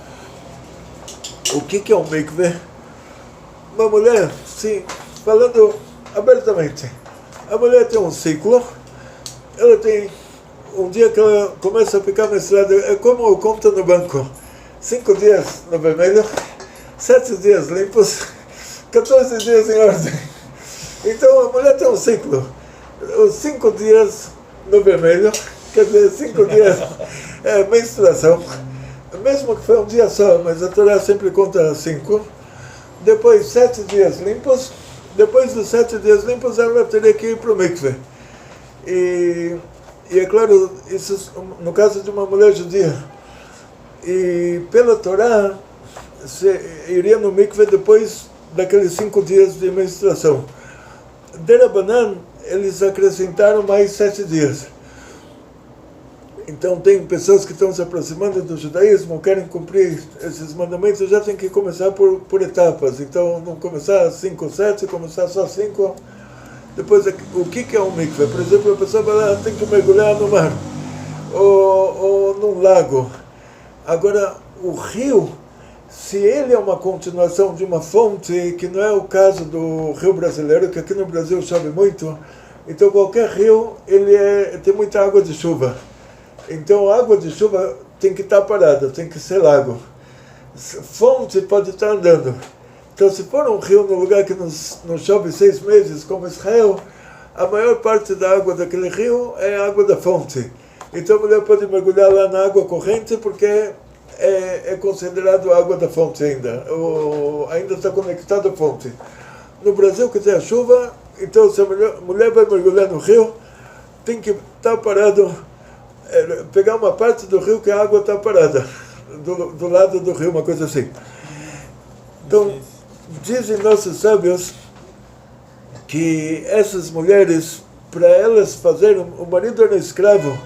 O que é um mikveh? Uma mulher, sim, falando abertamente, a mulher tem um ciclo, ela tem um dia que ela começa a ficar menstruada, é como conta no banco, 5 dias no vermelho, 7 dias limpos, 14 dias em ordem. Então a mulher tem um ciclo, os 5 dias no vermelho, quer dizer, 5 dias é menstruação, mesmo que foi um dia só, mas a Torá sempre conta 5, depois 7 dias limpos. Depois dos 7 dias limpos, ela teria que ir para o mikveh. E é claro, isso no caso de uma mulher judia. E pela Torá, você iria no mikveh depois daqueles 5 dias de menstruação. De Rabanan, eles acrescentaram mais 7 dias. Então tem pessoas que estão se aproximando do judaísmo, querem cumprir esses mandamentos, já tem que começar por etapas. Então não começar 5 ou 7, começar só 5. Depois, o que é um mikveh? Por exemplo, a pessoa vai lá, tem que mergulhar no mar, ou num lago. Agora, o rio, se ele é uma continuação de uma fonte, que não é o caso do rio brasileiro, que aqui no Brasil chove muito, então qualquer rio, tem muita água de chuva. Então a água de chuva tem que estar parada, tem que ser lago. Fonte pode estar andando. Então se for um rio num lugar que não chove 6 meses, como Israel, a maior parte da água daquele rio é a água da fonte. Então a mulher pode mergulhar lá na água corrente, porque é considerado água da fonte ainda, ainda está conectado à fonte. No Brasil, que tem a chuva, então se a mulher vai mergulhar no rio, tem que estar parado, pegar uma parte do rio que a água está parada, do lado do rio, uma coisa assim. Então, dizem nossos sábios que essas mulheres, para elas fazerem, o marido era escravo,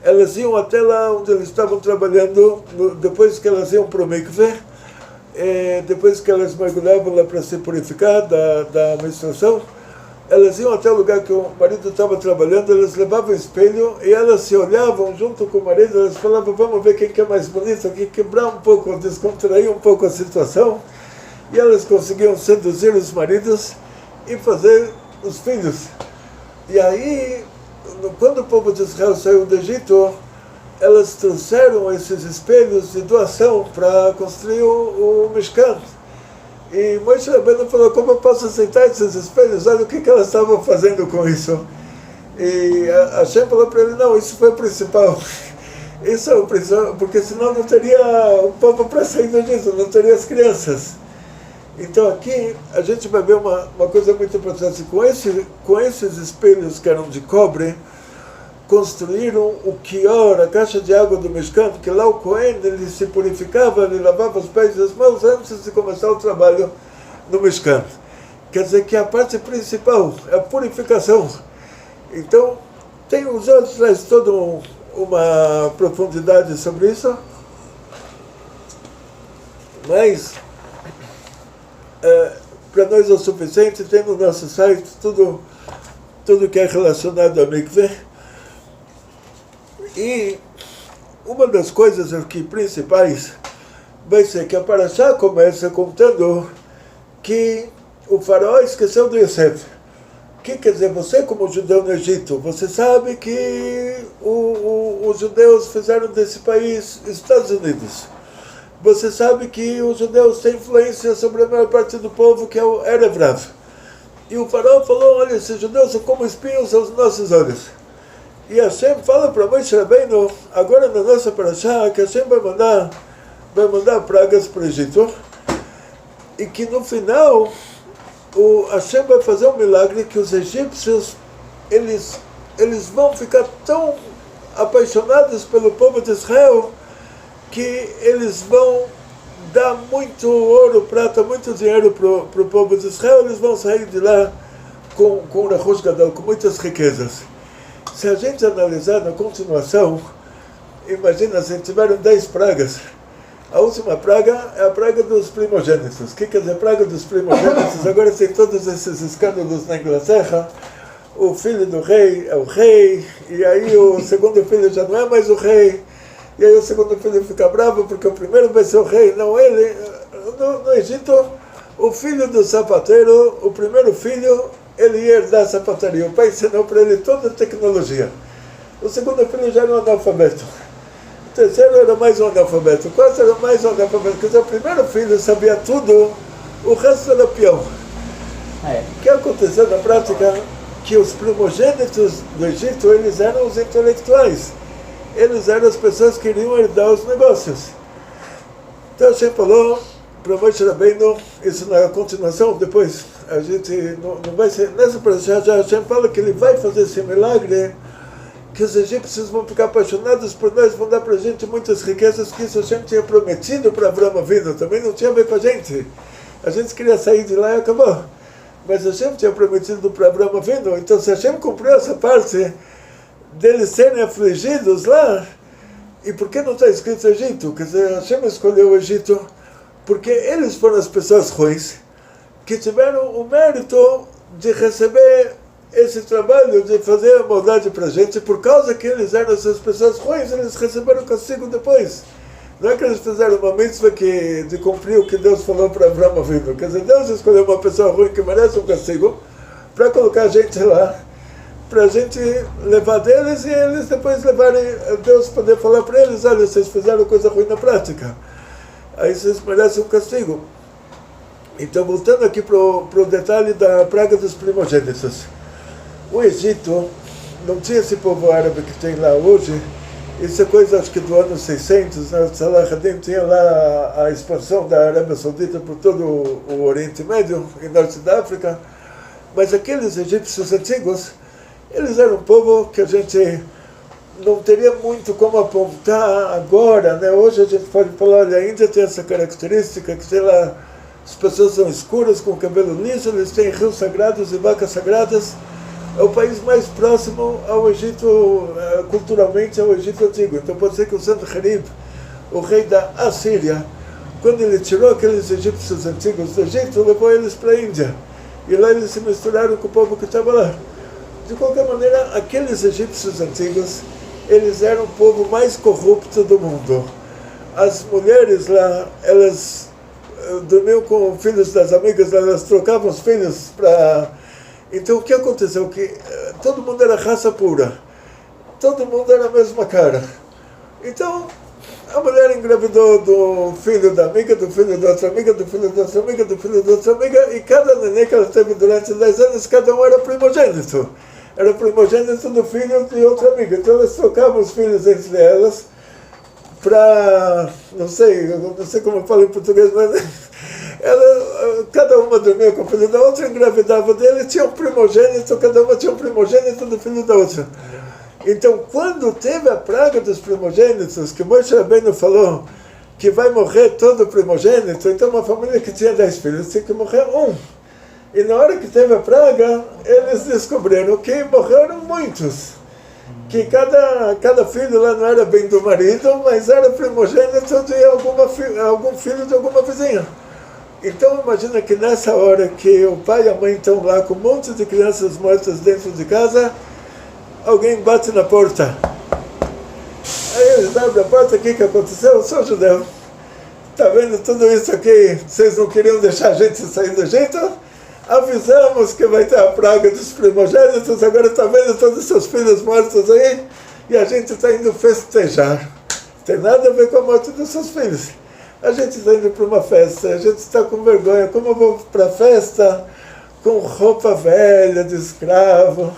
elas iam até lá onde eles estavam trabalhando, depois que elas iam para o mikveh, depois que elas mergulhavam lá para se purificar da menstruação, elas iam até o lugar que o marido estava trabalhando, elas levavam o espelho e elas se olhavam junto com o marido, elas falavam, vamos ver quem que é mais bonito aqui, quebrar um pouco, descontrair um pouco a situação, e elas conseguiam seduzir os maridos e fazer os filhos. E aí, quando o povo de Israel saiu do Egito, elas trouxeram esses espelhos de doação para construir o Mishkan. E Moshe Rabbeinu falou, como eu posso aceitar esses espelhos? Olha o que elas estavam fazendo com isso. E a Hashem falou para ele, não, isso foi o principal. Isso é o principal, porque senão não teria o povo para sair do Egito, não teria as crianças. Então aqui a gente vai ver uma coisa muito importante. Com esses espelhos que eram de cobre, construíram o Kior, a caixa de água do Mishkan, que lá o Cohen ele se purificava, ele lavava os pés e as mãos antes de começar o trabalho no Mishkan. Quer dizer que a parte principal é a purificação. Então, tem os outros, traz toda uma profundidade sobre isso, mas para nós é o suficiente, tem no nosso site tudo que é relacionado a mikveh. E uma das coisas aqui principais vai ser que a Parashá começa contando que o faraó esqueceu do Yosef. O que quer dizer? Você como judeu no Egito, você sabe que os judeus fizeram desse país Estados Unidos. Você sabe que os judeus têm influência sobre a maior parte do povo, que é o Erev Rav. E o faraó falou, olha, esses judeus são como espinhos aos nossos olhos. E Hashem fala para Moshe Rabbeinu, agora na nossa Parashá, que Hashem vai mandar pragas para o Egito, e que no final, o Hashem vai fazer um milagre que os egípcios, eles vão ficar tão apaixonados pelo povo de Israel, que eles vão dar muito ouro, prata, muito dinheiro para o povo de Israel, eles vão sair de lá com Rehush Gadol, com muitas riquezas. Se a gente analisar na continuação, imagina, se tiveram 10 pragas, a última praga é a praga dos primogênitos. O que quer dizer praga dos primogênitos? Agora tem todos esses escândalos na Inglaterra, o filho do rei é o rei, e aí o segundo filho já não é mais o rei, e aí o segundo filho fica bravo porque o primeiro vai ser o rei, não ele. No Egito, o filho do sapateiro, o primeiro filho, ele ia herdar a sapataria. O pai ensinou para ele toda a tecnologia. O segundo filho já era um analfabeto. O terceiro era mais um analfabeto. O quarto era mais um analfabeto. Quer dizer, o primeiro filho sabia tudo, o resto era peão. O que aconteceu na prática? Que os primogênitos do Egito, eles eram os intelectuais. Eles eram as pessoas que iriam herdar os negócios. Então, Hashem falou para Moshe Rabbeinu, isso na continuação, depois, a gente não vai ser, nessa passagem já Hashem fala que ele vai fazer esse milagre, que os egípcios vão ficar apaixonados por nós, vão dar para a gente muitas riquezas, que isso Hashem tinha prometido para Abraão Avinu, também não tinha a ver com a gente queria sair de lá e acabou, mas Hashem tinha prometido para Abraão Avinu, então se Hashem cumpriu essa parte, deles serem afligidos lá, e por que não está escrito Egito? Quer dizer, Hashem escolheu o Egito, porque eles foram as pessoas ruins, que tiveram o mérito de receber esse trabalho, de fazer a maldade para a gente, por causa que eles eram essas pessoas ruins, eles receberam castigo depois. Não é que eles fizeram uma mitzvah de cumprir o que Deus falou para Abraão Avinu. Quer dizer, Deus escolheu uma pessoa ruim que merece um castigo, para colocar a gente lá, para a gente levar deles e eles depois levarem, Deus poder falar para eles, olha, vocês fizeram coisa ruim na prática, aí vocês merecem um castigo. Então, voltando aqui para o detalhe da praga dos primogênitos. O Egito não tinha esse povo árabe que tem lá hoje, Isso é coisa, acho que do ano 600, né? Salah Hadim tinha lá a expansão da Arábia Saudita por todo o Oriente Médio e Norte da África. Mas aqueles egípcios antigos, eles eram um povo que a gente não teria muito como apontar agora, né? Hoje a gente pode falar, olha, a Índia tem essa característica, que sei lá, as pessoas são escuras, com cabelo liso, eles têm rios sagrados e vacas sagradas. É o país mais próximo ao Egito, culturalmente, ao Egito Antigo. Então pode ser que o Sanherib, o rei da Assíria, quando ele tirou aqueles egípcios antigos do Egito, levou eles para a Índia. E lá eles se misturaram com o povo que estava lá. De qualquer maneira, aqueles egípcios antigos, eles eram o povo mais corrupto do mundo. As mulheres lá, elas dormiam com os filhos das amigas, elas trocavam os filhos para... Então o que aconteceu? Que todo mundo era raça pura. Todo mundo era a mesma cara. Então, a mulher engravidou do filho da amiga, do filho da outra amiga, do filho da outra amiga, do filho da outra amiga, e cada neném que ela teve durante 10 anos, cada um era primogênito. Era primogênito do filho de outra amiga. Então elas trocavam os filhos entre elas para, não sei como eu falo em português, mas cada uma dormia com o filho da outra, engravidava dele, tinha um primogênito, cada uma tinha um primogênito do filho da outra. Então, quando teve a praga dos primogênitos, que Moshe Rabbeinu falou que vai morrer todo primogênito, então uma família que tinha 10 filhos tinha que morrer um. E na hora que teve a praga, eles descobriram que morreram muitos. Que cada filho lá não era bem do marido, mas era primogênito de algum filho de alguma vizinha. Então imagina que nessa hora que o pai e a mãe estão lá com um monte de crianças mortas dentro de casa, alguém bate na porta. Aí eles abrem a porta, o que aconteceu? Eu sou judeu. Está vendo tudo isso aqui? Vocês não queriam deixar a gente sair do Egito? Avisamos que vai ter a praga dos primogênitos, agora está vendo todos os seus filhos mortos aí? E a gente está indo festejar. Não tem nada a ver com a morte dos seus filhos. A gente está indo para uma festa, a gente está com vergonha. Como eu vou para a festa com roupa velha de escravo,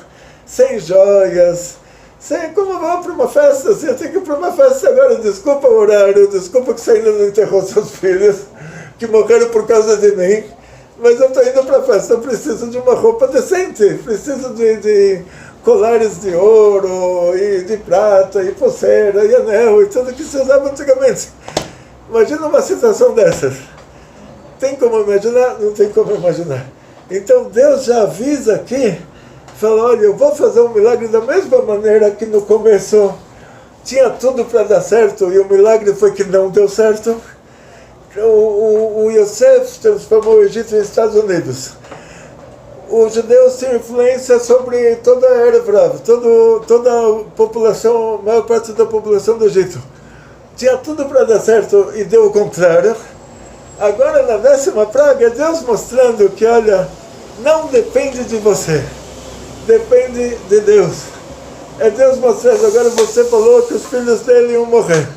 sem joias, como eu vou para uma festa assim? Eu tenho que ir para uma festa agora, desculpa o horário, desculpa que você ainda não enterrou seus filhos, que morreram por causa de mim, mas eu estou indo para a festa, eu preciso de uma roupa decente, preciso de colares de ouro, e de prata, e pulseira, e anel, e tudo que se usava antigamente. Imagina uma situação dessas. Tem como imaginar? Não tem como imaginar. Então Deus já avisa aqui, fala, olha, eu vou fazer um milagre da mesma maneira que no começo tinha tudo para dar certo, e o milagre foi que não deu certo. O Yosef transformou o Egito em Estados Unidos. Os judeus tinham influência sobre toda a Erev, toda a população, a maior parte da população do Egito. Tinha tudo para dar certo e deu o contrário. Agora, na 10ª praga, é Deus mostrando que, olha, não depende de você, depende de Deus. É Deus mostrando, agora você falou que os filhos dele iam morrer.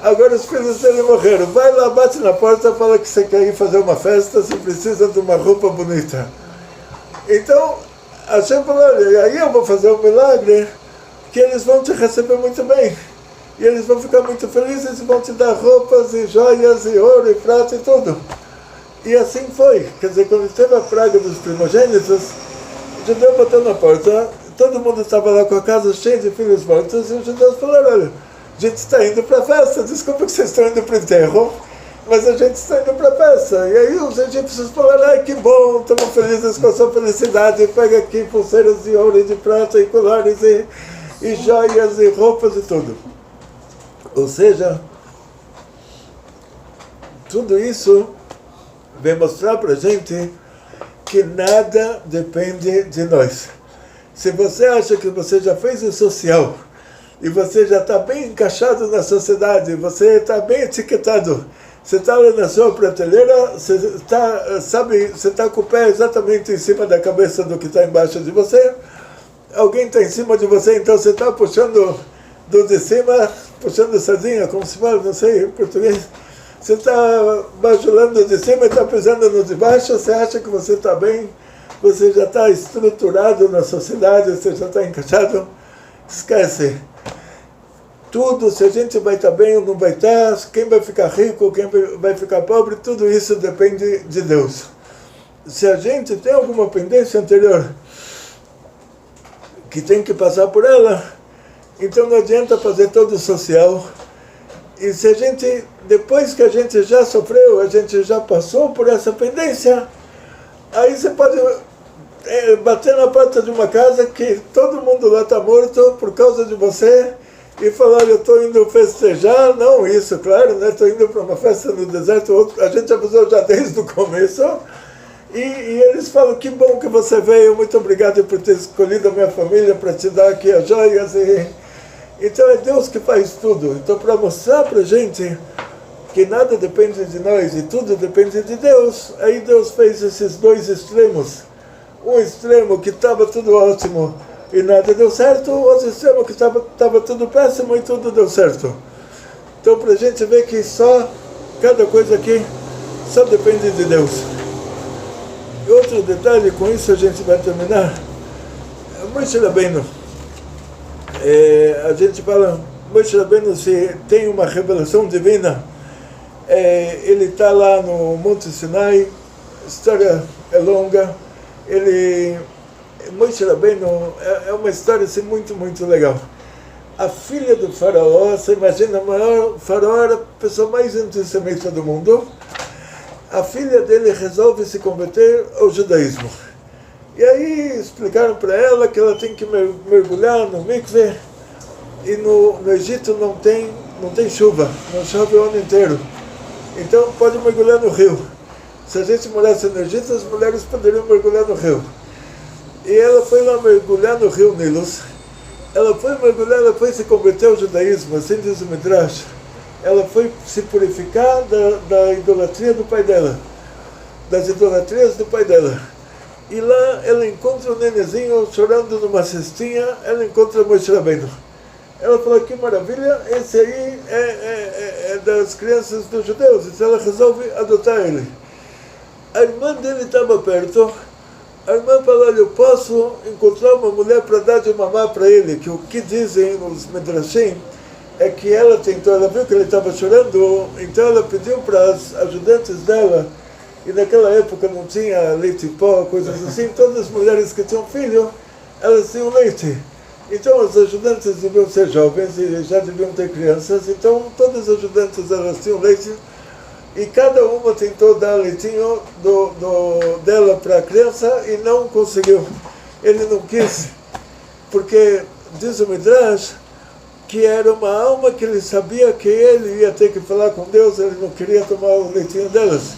Agora os filhos dele morreram. Vai lá, bate na porta, fala que você quer ir fazer uma festa, você precisa de uma roupa bonita. Então, Hashem falou, olha, aí eu vou fazer um milagre que eles vão te receber muito bem. E eles vão ficar muito felizes e vão te dar roupas e joias e ouro e prata e tudo. E assim foi. Quer dizer, quando teve a praga dos primogênitos, o judeu bateu na porta, todo mundo estava lá com a casa cheia de filhos mortos, e os judeus falaram, olha, a gente está indo para a festa, desculpa que vocês estão indo para o enterro, mas a gente está indo para a festa. E aí os egípcios falaram, ai que bom, estamos felizes com a sua felicidade, pega aqui pulseiras de ouro e de prata e colares e joias e roupas e tudo. Ou seja, tudo isso vem mostrar para a gente que nada depende de nós. Se você acha que você já fez o social e você já está bem encaixado na sociedade, você está bem etiquetado, você está lá na sua prateleira, você está com o pé exatamente em cima da cabeça do que está embaixo de você, alguém está em cima de você, então você está puxando do de cima, puxando sardinha, como se fala, não sei em português. Você está bajulando de cima e está pisando no de baixo, você acha que você está bem, você já está estruturado na sociedade, você já está encaixado. Esquece. tudo, se a gente vai estar bem ou não vai estar, quem vai ficar rico, quem vai ficar pobre, tudo isso depende de Deus. Se a gente tem alguma pendência anterior que tem que passar por ela, então não adianta fazer todo o social. E se a gente, depois que a gente já sofreu, a gente já passou por essa pendência, aí você pode bater na porta de uma casa que todo mundo lá está morto por causa de você e falar, eu estou indo festejar, não isso, claro, né? Estou indo para uma festa no deserto, a gente avisou já desde o começo, e eles falam, que bom que você veio, muito obrigado por ter escolhido a minha família para te dar aqui as joias. Então é Deus que faz tudo. Então, para mostrar para a gente que nada depende de nós e tudo depende de Deus, aí Deus fez esses dois extremos. Um extremo que estava tudo ótimo e nada deu certo, outro extremo que estava tudo péssimo e tudo deu certo. Então, para a gente ver que só, cada coisa aqui, só depende de Deus. E outro detalhe, com isso a gente vai terminar. Moshe Rabbeinu, a gente fala, Moshe Rabbeinu, se tem uma revelação divina, ele está lá no Monte Sinai, a história é longa, Moshe Rabbeinu é uma história assim, muito, muito legal. A filha do faraó, você imagina, o faraó era a pessoa mais antissemita do mundo, a filha dele resolve se converter ao judaísmo. E aí explicaram para ela que ela tem que mergulhar no mikveh, e no Egito não tem chuva, não chove o ano inteiro. Então pode mergulhar no rio. Se a gente morasse no Egito, as mulheres poderiam mergulhar no rio. E ela foi lá mergulhar no rio Nilus. Ela foi mergulhar, ela foi se converter ao judaísmo, assim diz o Midrash. Ela foi se purificar da idolatria do pai dela, das idolatrias do pai dela. E lá ela encontra um nenezinho chorando numa cestinha, ela encontra Moshe Rabbeinu. Ela falou, que maravilha, esse aí é das crianças dos judeus, então ela resolve adotar ele. A irmã dele estava perto, a irmã falou, olha, eu posso encontrar uma mulher para dar de mamar para ele, que o que dizem os Midrashim é que ela tentou, ela viu que ele estava chorando, então ela pediu para as ajudantes dela, e naquela época não tinha leite em pó, coisas assim, todas as mulheres que tinham filho, elas tinham leite. Então as ajudantes deviam ser jovens e já deviam ter crianças, então todas as ajudantes elas tinham leite, e cada uma tentou dar leitinho dela para a criança e não conseguiu. Ele não quis, porque diz o Midrash que era uma alma que ele sabia que ele ia ter que falar com Deus, ele não queria tomar o leitinho delas.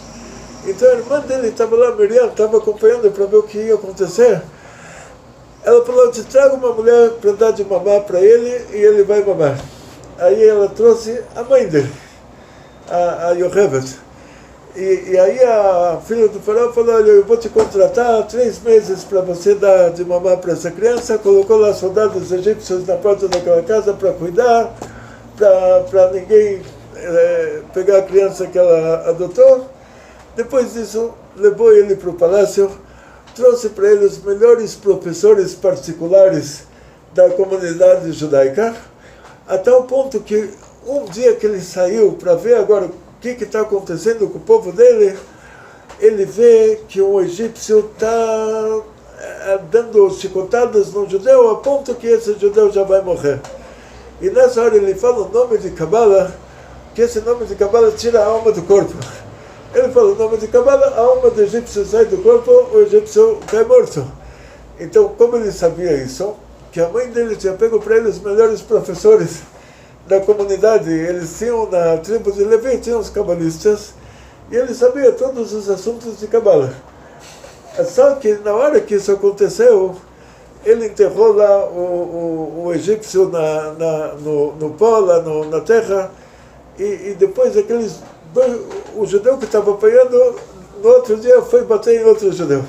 Então a irmã dele estava lá, Miriam, estava acompanhando para ver o que ia acontecer. Ela falou, te trago uma mulher para dar de mamar para ele e ele vai mamar. Aí ela trouxe a mãe dele, a Yocheved. E aí a filha do faraó falou, olha, eu vou te contratar 3 meses para você dar de mamar para essa criança. Colocou lá soldados egípcios na porta daquela casa para cuidar, para ninguém pegar a criança que ela adotou. Depois disso, levou ele para o palácio, trouxe para ele os melhores professores particulares da comunidade judaica, a tal ponto que um dia que ele saiu para ver agora o que está acontecendo com o povo dele, ele vê que um egípcio está dando chicotadas no judeu, a ponto que esse judeu já vai morrer. E nessa hora ele fala o nome de Kabbalah, que esse nome de Kabbalah tira a alma do corpo. Ele fala o nome de Kabbalah, a alma do egípcio sai do corpo, o egípcio cai morto. Então, como ele sabia isso, que a mãe dele tinha pego para ele os melhores professores da comunidade, eles tinham na tribo de Levi, tinham os cabalistas, e ele sabia todos os assuntos de Kabbalah. Só que na hora que isso aconteceu, ele enterrou lá o egípcio no pó, lá na terra, e depois o judeu que estava apanhando, no outro dia foi bater em outro judeu.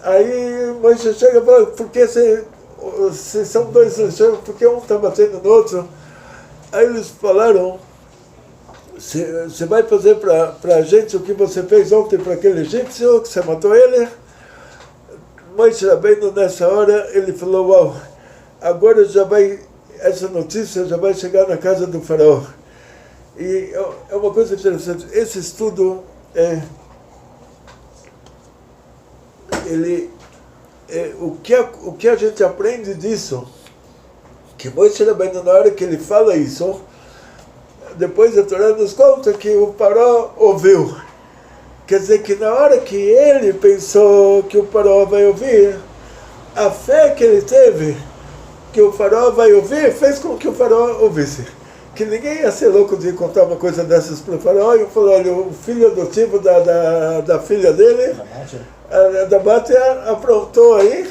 Aí Moisés chega e fala, por que se são dois judeus, por que um está batendo no outro? Aí eles falaram, você vai fazer para a gente o que você fez ontem para aquele egípcio, que você matou ele? Moisés Rabbeinu, nessa hora, ele falou, uau, agora já vai essa notícia já vai chegar na casa do faraó. E é uma coisa interessante, esse estudo o que a gente aprende disso, que Moshe Rabbeinu, na hora que ele fala isso, depois a Torá nos conta que o faraó ouviu. Quer dizer que na hora que ele pensou que o faraó vai ouvir, a fé que ele teve, que o faraó vai ouvir, fez com que o faraó ouvisse. Que ninguém ia ser louco de contar uma coisa dessas para o faraó, e falou, olha, o filho adotivo da filha dele, da Bátia, aprontou aí,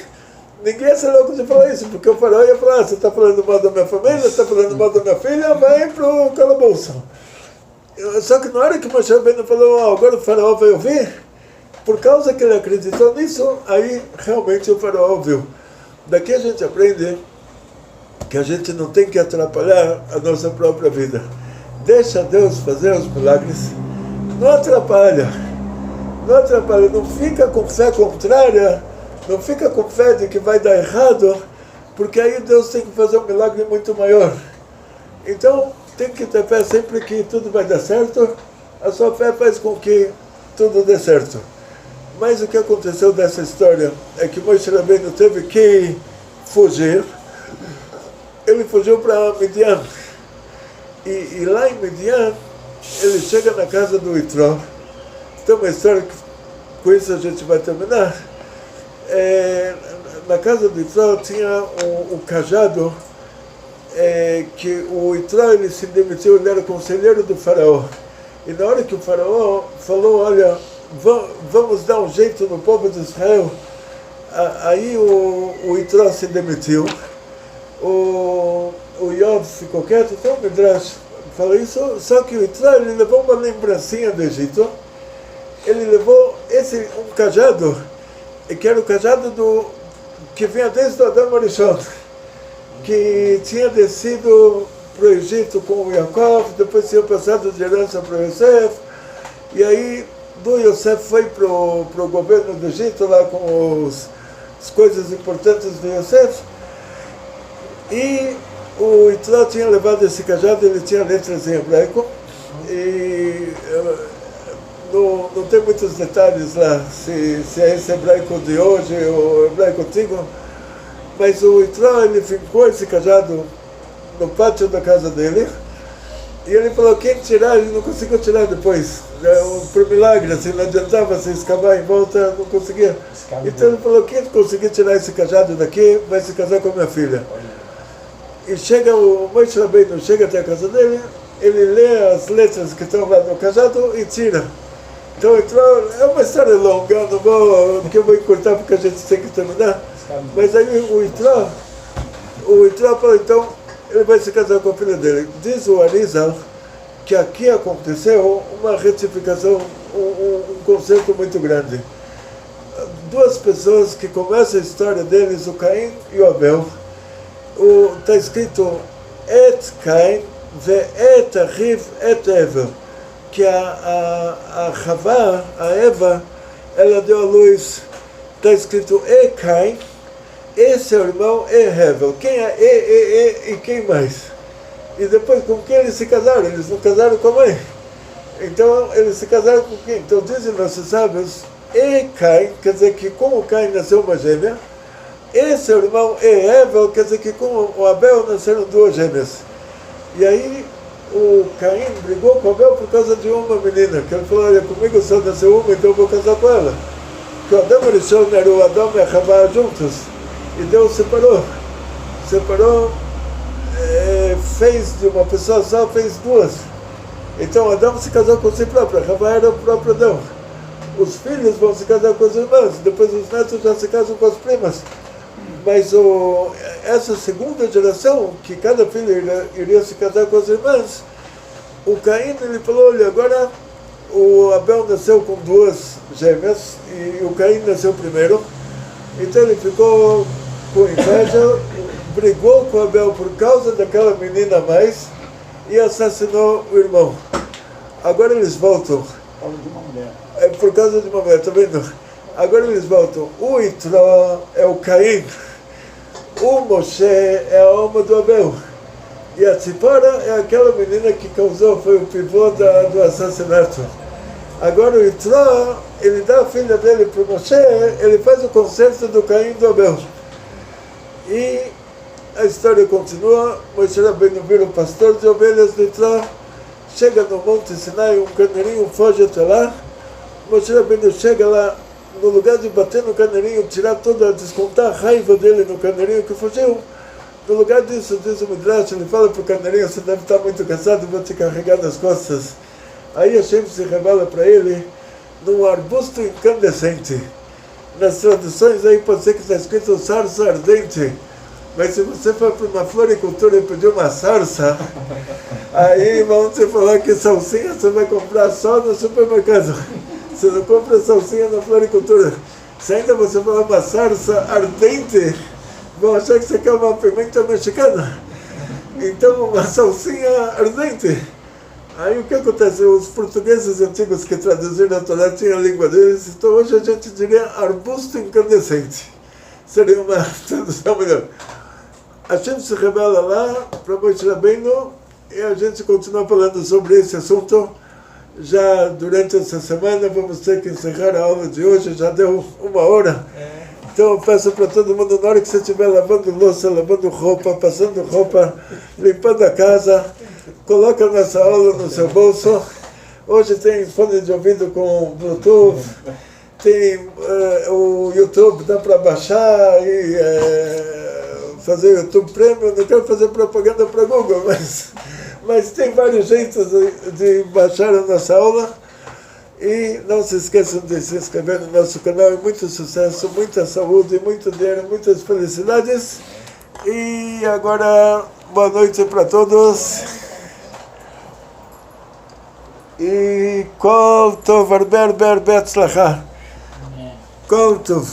ninguém ia ser louco de falar isso, porque o faraó ia falar, você está falando mal da minha família, você está falando mal da minha filha, vai para o calabouço. Só que na hora que Moshe Rabbeinu falou, agora o faraó vai ouvir, por causa que ele acreditou nisso, aí realmente o faraó ouviu. Daqui a gente aprende que a gente não tem que atrapalhar a nossa própria vida. Deixa Deus fazer os milagres. Não atrapalha. Não atrapalha. Não fica com fé contrária. Não fica com fé de que vai dar errado, porque aí Deus tem que fazer um milagre muito maior. Então, tem que ter fé sempre que tudo vai dar certo. A sua fé faz com que tudo dê certo. Mas o que aconteceu dessa história é que Moshe Rabbeinu teve que fugir. Ele fugiu para Midian. E lá em Midian, ele chega na casa do Itró. Tem uma história que com isso a gente vai terminar. Na casa do Itró tinha um cajado que o Itró, ele se demitiu, ele era conselheiro do faraó. E na hora que o faraó falou, olha, vamos dar um jeito no povo de Israel, aí o Itró se demitiu. O Yov ficou quieto, então o Midrash fala isso, só que o Itró, ele levou uma lembrancinha do Egito, ele levou um cajado, que era o cajado que vinha desde o Adão Arishon, que tinha descido para o Egito com o Yaakov, depois tinha passado de herança para o Yosef, e aí do Yosef foi para o governo do Egito, lá com as coisas importantes do Yosef. E o Itró tinha levado esse cajado, ele tinha letras em hebraico, e não tem muitos detalhes lá, se é esse hebraico de hoje ou hebraico antigo, mas o Itró, ele fincou esse cajado no pátio da casa dele, e ele falou, quem tirar, ele não conseguiu tirar depois, por milagre, assim, não adiantava se escavar em volta, não conseguia. Então ele falou, quem conseguir tirar esse cajado daqui, vai se casar com a minha filha. E chega o Moshe Rabbeinu, chega até a casa dele, ele lê as letras que estão lá no cajado e tira. Então é uma história longa, não vou, porque eu vou encurtar porque a gente tem que terminar. Mas aí o Itró falou, então ele vai se casar com a filha dele. Diz o Arizal que aqui aconteceu uma retificação, um conceito muito grande. Duas pessoas que começam a história deles, o Caim e o Abel. Está escrito Et Cain ve et Achiv et Hevel, que a Havá, a Eva, ela deu à luz, está escrito E Cain, esse é o irmão E Hevel. Quem é E e quem mais? E depois com quem eles se casaram? Eles não casaram com a mãe. Então eles se casaram com quem? Então dizem nossos sábios, E Cain, quer dizer que com o Cain nasceu uma gêmea. Esse é o irmão Hevel, quer dizer que com o Abel nasceram duas gêmeas. E aí o Caim brigou com o Abel por causa de uma menina, que ele falou, olha, comigo só nasceu uma, então eu vou casar com ela. Porque o Adão Arishon era o Adão e a Havá juntos, e Deus separou, fez de uma pessoa só, fez duas. Então Adão se casou com si próprio, a Havá era o próprio Adão. Os filhos vão se casar com as irmãs, depois os netos já se casam com as primas. Mas essa segunda geração, que cada filho iria se casar com as irmãs, o Caim, ele falou, olha, agora o Abel nasceu com duas gêmeas, e o Caim nasceu primeiro, então ele ficou com inveja, brigou com o Abel por causa daquela menina a mais, e assassinou o irmão. Agora eles voltam. Por causa de uma mulher. É por causa de uma mulher, tá vendo? Agora eles voltam. O Itró é o Caim. O Moshe é a alma do Abel. E a Tzipora é aquela menina que causou, foi o pivô do assassinato. Agora o Yitro, ele dá a filha dele para o Moshe, ele faz o concerto do Caim e do Abel. E a história continua, Moshe Rabbeinu vira o pastor de ovelhas do Yitro, chega no Monte Sinai, um carneirinho foge até lá, Moshe Rabbeinu chega lá, no lugar de bater no carneirinho, tirar toda, descontar a raiva dele no carneirinho que fugiu, no lugar disso, diz o Midrash, ele fala para o carneirinho, você deve estar muito cansado, vou te carregar nas costas. Aí Hashem se revela para ele num arbusto incandescente. Nas traduções aí pode ser que está escrito sarça ardente, mas se você for para uma floricultura e pedir uma sarça, aí vão te falar que salsinha você vai comprar só no supermercado. Você não compra salsinha na floricultura. Se ainda você falar uma sarça ardente, vão achar que você quer uma pimenta mexicana. Então, uma salsinha ardente. Aí o que acontece? Os portugueses antigos que traduziram a Torá tinham a língua deles, então hoje a gente diria arbusto incandescente. Seria uma tradução melhor. A gente se revela lá para Moshe Rabbeinu e a gente continua falando sobre esse assunto. Já durante essa semana vamos ter que encerrar a aula de hoje, já deu 1 hora. Então eu peço para todo mundo, na hora que você estiver lavando louça, lavando roupa, passando roupa, limpando a casa, coloca nossa aula no seu bolso. Hoje tem fone de ouvido com Bluetooth, tem o YouTube, dá para baixar e fazer YouTube Premium. Não quero fazer propaganda para Google, mas tem vários jeitos de baixar a nossa aula. E não se esqueçam de se inscrever no nosso canal. E muito sucesso, muita saúde, muito dinheiro, muitas felicidades. E agora, boa noite para todos. E Kol Tov Arber Ber Betzlacha. Kol Tov.